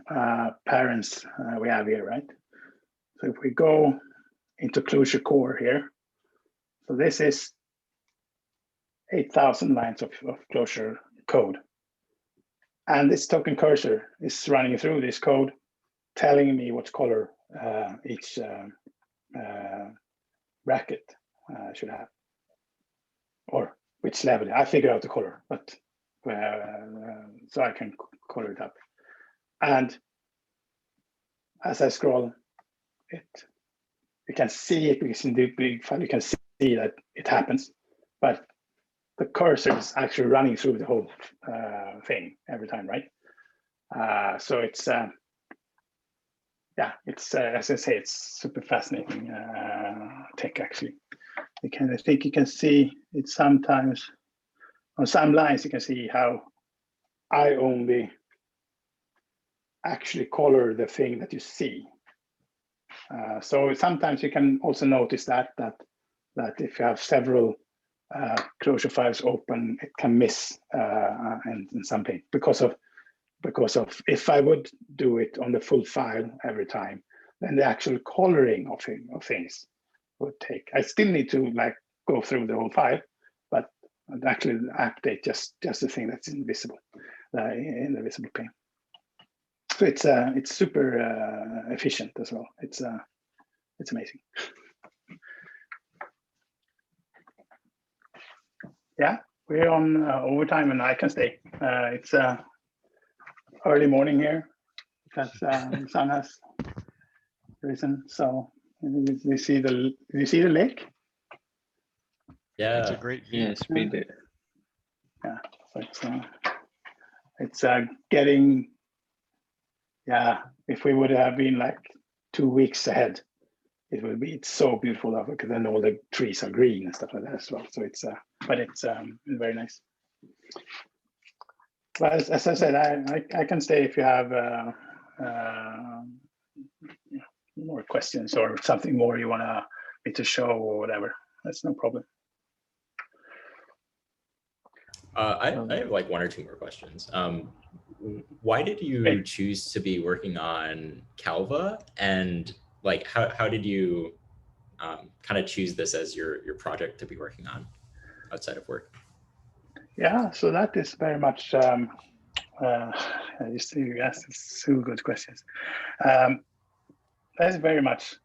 parents we have here, right? So if we go into Clojure core here, so this is 8,000 lines of Clojure code. And this token cursor is running through this code, telling me what color each bracket should have, or which level. I figure out the color, but so I can color it up. And as I scroll you can see it, because in the big file you can see that it happens, but the cursor is actually running through the whole thing every time, right? So it's yeah, it's as I say, it's super fascinating tech, actually. I think you can see it sometimes on some lines. You can see how I only actually color the thing that you see. So sometimes you can also notice that if you have several Clojure files open, it can miss in something because of if I would do it on the full file every time, then the actual coloring of things would take. I still need to like go through the whole file, but I'd actually update just the thing that's invisible in the visible pane. So it's super efficient as well. It's amazing. Yeah, we're on overtime and I can stay. It's early morning here because the sun has risen. So you see the lake? Yeah, it's a great view. Yes, we did. Yeah, so it's getting. Yeah, if we would have been like 2 weeks ahead, it would be so beautiful because then all the trees are green and stuff like that as well. So it's but it's very nice. But as I said, I can stay if you have more questions or something more you want me to show or whatever. That's no problem. I have like 1 or 2 more questions. Why did you choose to be working on Calva, and like how did you kind of choose this as your project to be working on outside of work? Yeah, so that is very much you asked two good questions. That's very much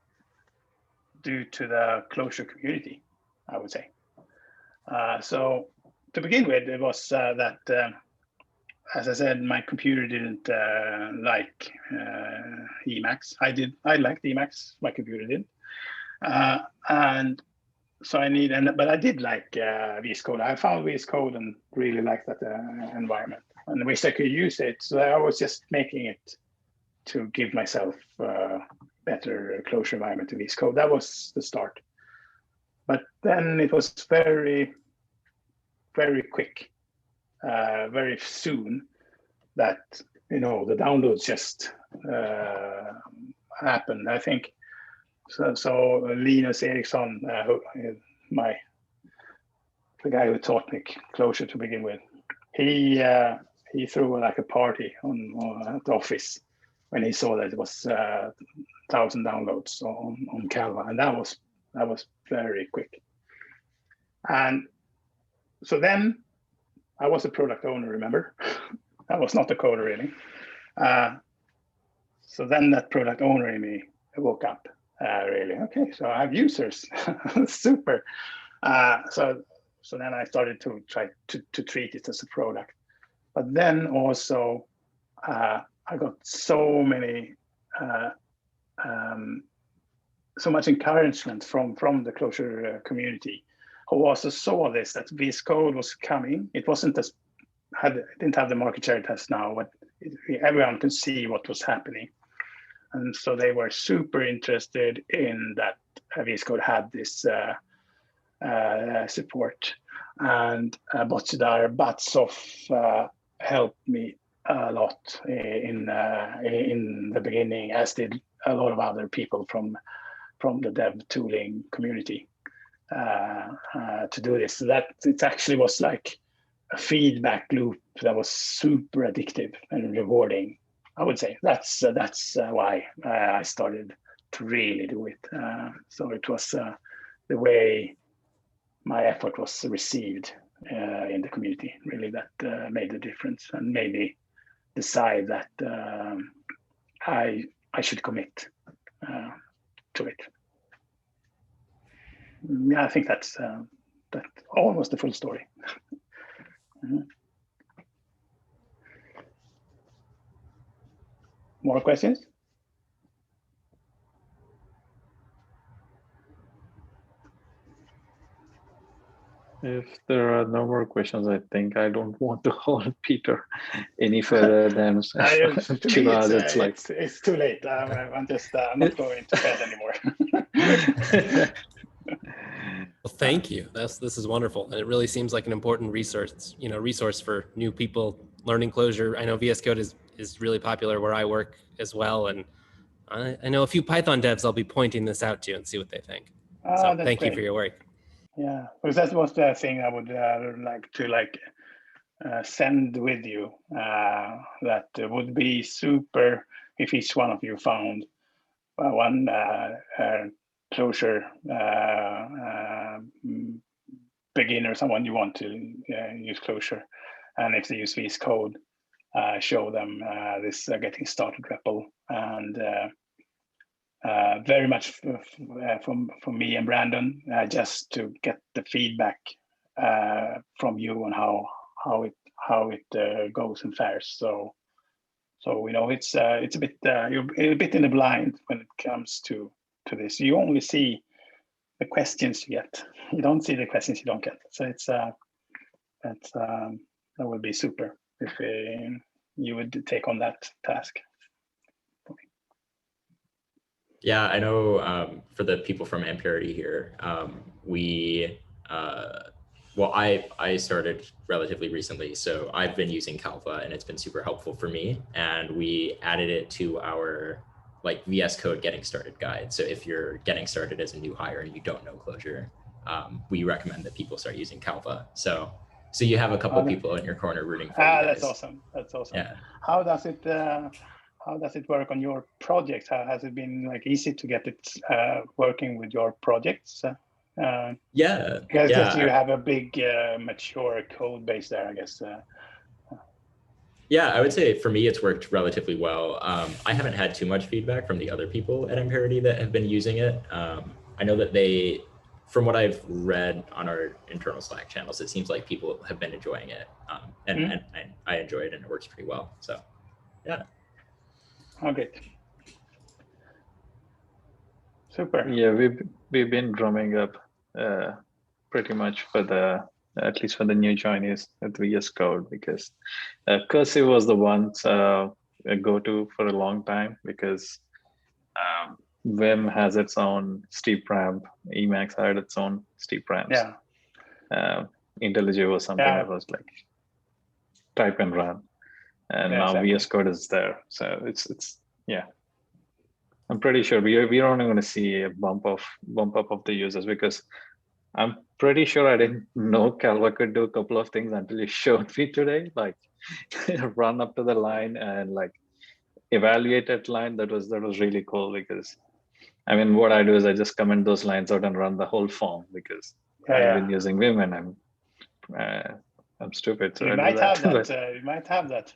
due to the Clojure community, I would say. So to begin with, it was that as I said, my computer didn't like Emacs. I liked Emacs, my computer did. And so but I did like VSCode. I found VSCode and really liked that environment and wish I could use it. So I was just making it to give myself better Clojure environment to VSCode. That was the start. But then it was very, very quick. Very soon that the downloads just happened. I think so. Linus Eriksson, the guy who taught me Clojure to begin with, he threw like a party at the office when he saw that it was 1,000 downloads on Calva, and that was very quick. And so then I was a product owner, remember? I was not a coder really. So then that product owner in me woke up, really. Okay, so I have users, super. So then I started to try to treat it as a product. But then also I got so much encouragement from the Clojure community, who also saw this, that VSCode was coming. It wasn't it didn't have the market share it has now, but everyone could see what was happening. And so they were super interested in that VSCode had this support. And Batsoff helped me a lot in the beginning, as did a lot of other people from the dev tooling community. To do this. So that it actually was like a feedback loop that was super addictive and rewarding. I would say that's why I started to really do it. So it was the way my effort was received in the community, really, that made the difference and made me decide that I should commit to it. Yeah, I think that's almost the full story. More questions? If there are no more questions, I think I don't want to hold Peter any further than 2 hours. It's too late. I'm not going to bed anymore. Well, Thank you. This is wonderful, and it really seems like an important resource for new people learning Clojure. I know VS Code is really popular where I work as well, and I know a few Python devs I'll be pointing this out to and see what they think. So thank you for your work. Yeah, because that was the thing I would like to send with you. That would be super if each one of you found one Clojure beginner, someone you want to use Clojure, and if they use VSCode, show them this getting started REPL, and very much from me and Brandon, just to get the feedback from you on how it goes and fares. So we know it's a bit you're a bit in the blind when it comes to this. You only see the questions you get. You don't see the questions you don't get. So it's that would be super if you would take on that task. Yeah, I know for the people from Amperity here, well, I started relatively recently, so I've been using Calva and it's been super helpful for me. And we added it to our like VS Code getting started guide. So if you're getting started as a new hire and you don't know Clojure, we recommend that people start using Calva. So you have a couple people in your corner rooting for you guys. That's awesome. That's awesome. Yeah. How does it work on your projects? Has it been like easy to get it working with your projects? Yeah. Because you have a big mature code base there, I guess. Yeah, I would say for me, it's worked relatively well. I haven't had too much feedback from the other people at Amperity that have been using it. I know that from what I've read on our internal Slack channels, it seems like people have been enjoying it. And I enjoy it and it works pretty well. So, yeah. Oh, great. Super. Yeah, we've been drumming up pretty much at least for the new joinees with VS Code, because cursive was the one go-to for a long time, because Vim has its own steep ramp, Emacs had its own steep ramps. Yeah. IntelliJ was something that was like type and run, and now exactly. VS Code is there, so it's yeah. I'm pretty sure we're only going to see a bump up of the users, because I'm pretty sure I didn't know Calva could do a couple of things until you showed me today, like run up to the line and like evaluate that line. That was really cool, because I mean, what I do is I just comment those lines out and run the whole form, because I've been using Vim and I'm stupid. So you might have that. You might have that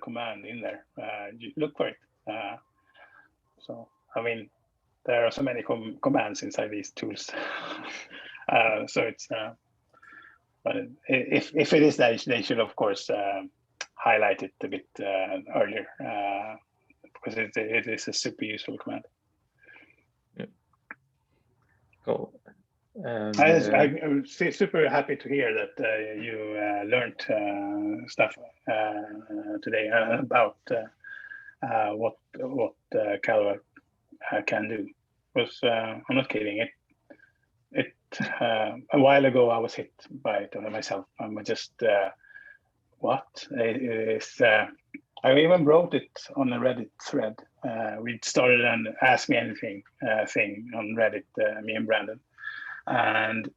command in there. Look for it. So I mean, there are so many commands inside these tools. So it's, but if it is that, they should of course highlight it a bit earlier, because it is a super useful command. Yeah. Cool. I'm super happy to hear that you learned stuff today about what Calva can do. Because I'm not kidding. It a while ago I was hit by it myself. I'm just what it is. I even wrote it on a Reddit thread. We started an Ask Me Anything thing on Reddit, me and Brandon, and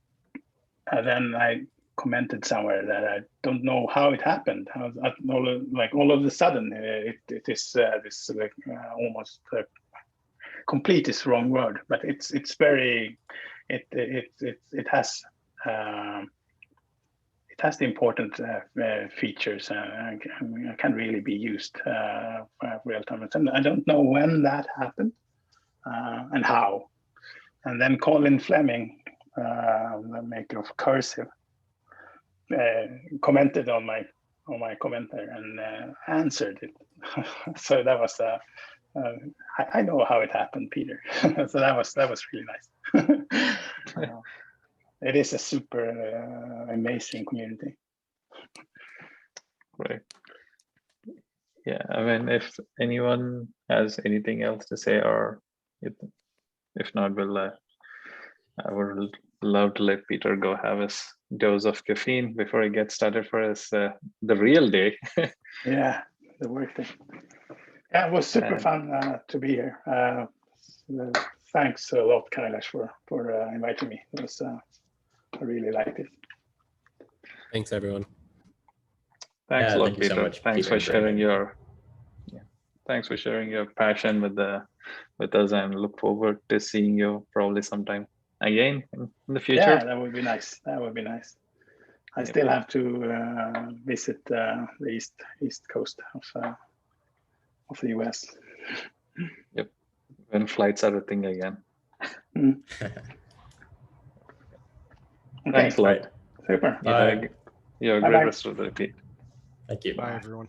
then I commented somewhere that I don't know how it happened. All of a sudden, it is this almost complete is the wrong word, but it's very it has the important features and can really be used for real time. And I don't know when that happened and how. And then Colin Fleming, the maker of Cursive, commented on my comment there and answered it. So that was I know how it happened, Peter. So that was really nice. It is a super amazing community. Right. Yeah, I mean, if anyone has anything else to say, or if not, I would love to let Peter go have his dose of caffeine before he gets started for his the real day. Yeah, the work day. Yeah, it was super fun to be here. Thanks a lot, Kailash, for inviting me. It was I really liked it. Thanks, everyone. Thanks a lot, thank you Peter. so much, Thanks Peter, for sharing your thanks for sharing your passion with us, and look forward to seeing you probably sometime again in the future. Yeah, that would be nice. That would be nice. I still have to visit the east coast of the US. Yep, when flights are a thing again. Mm. Thanks a lot. Super. You have a great rest of the day. Thank you. Bye, everyone.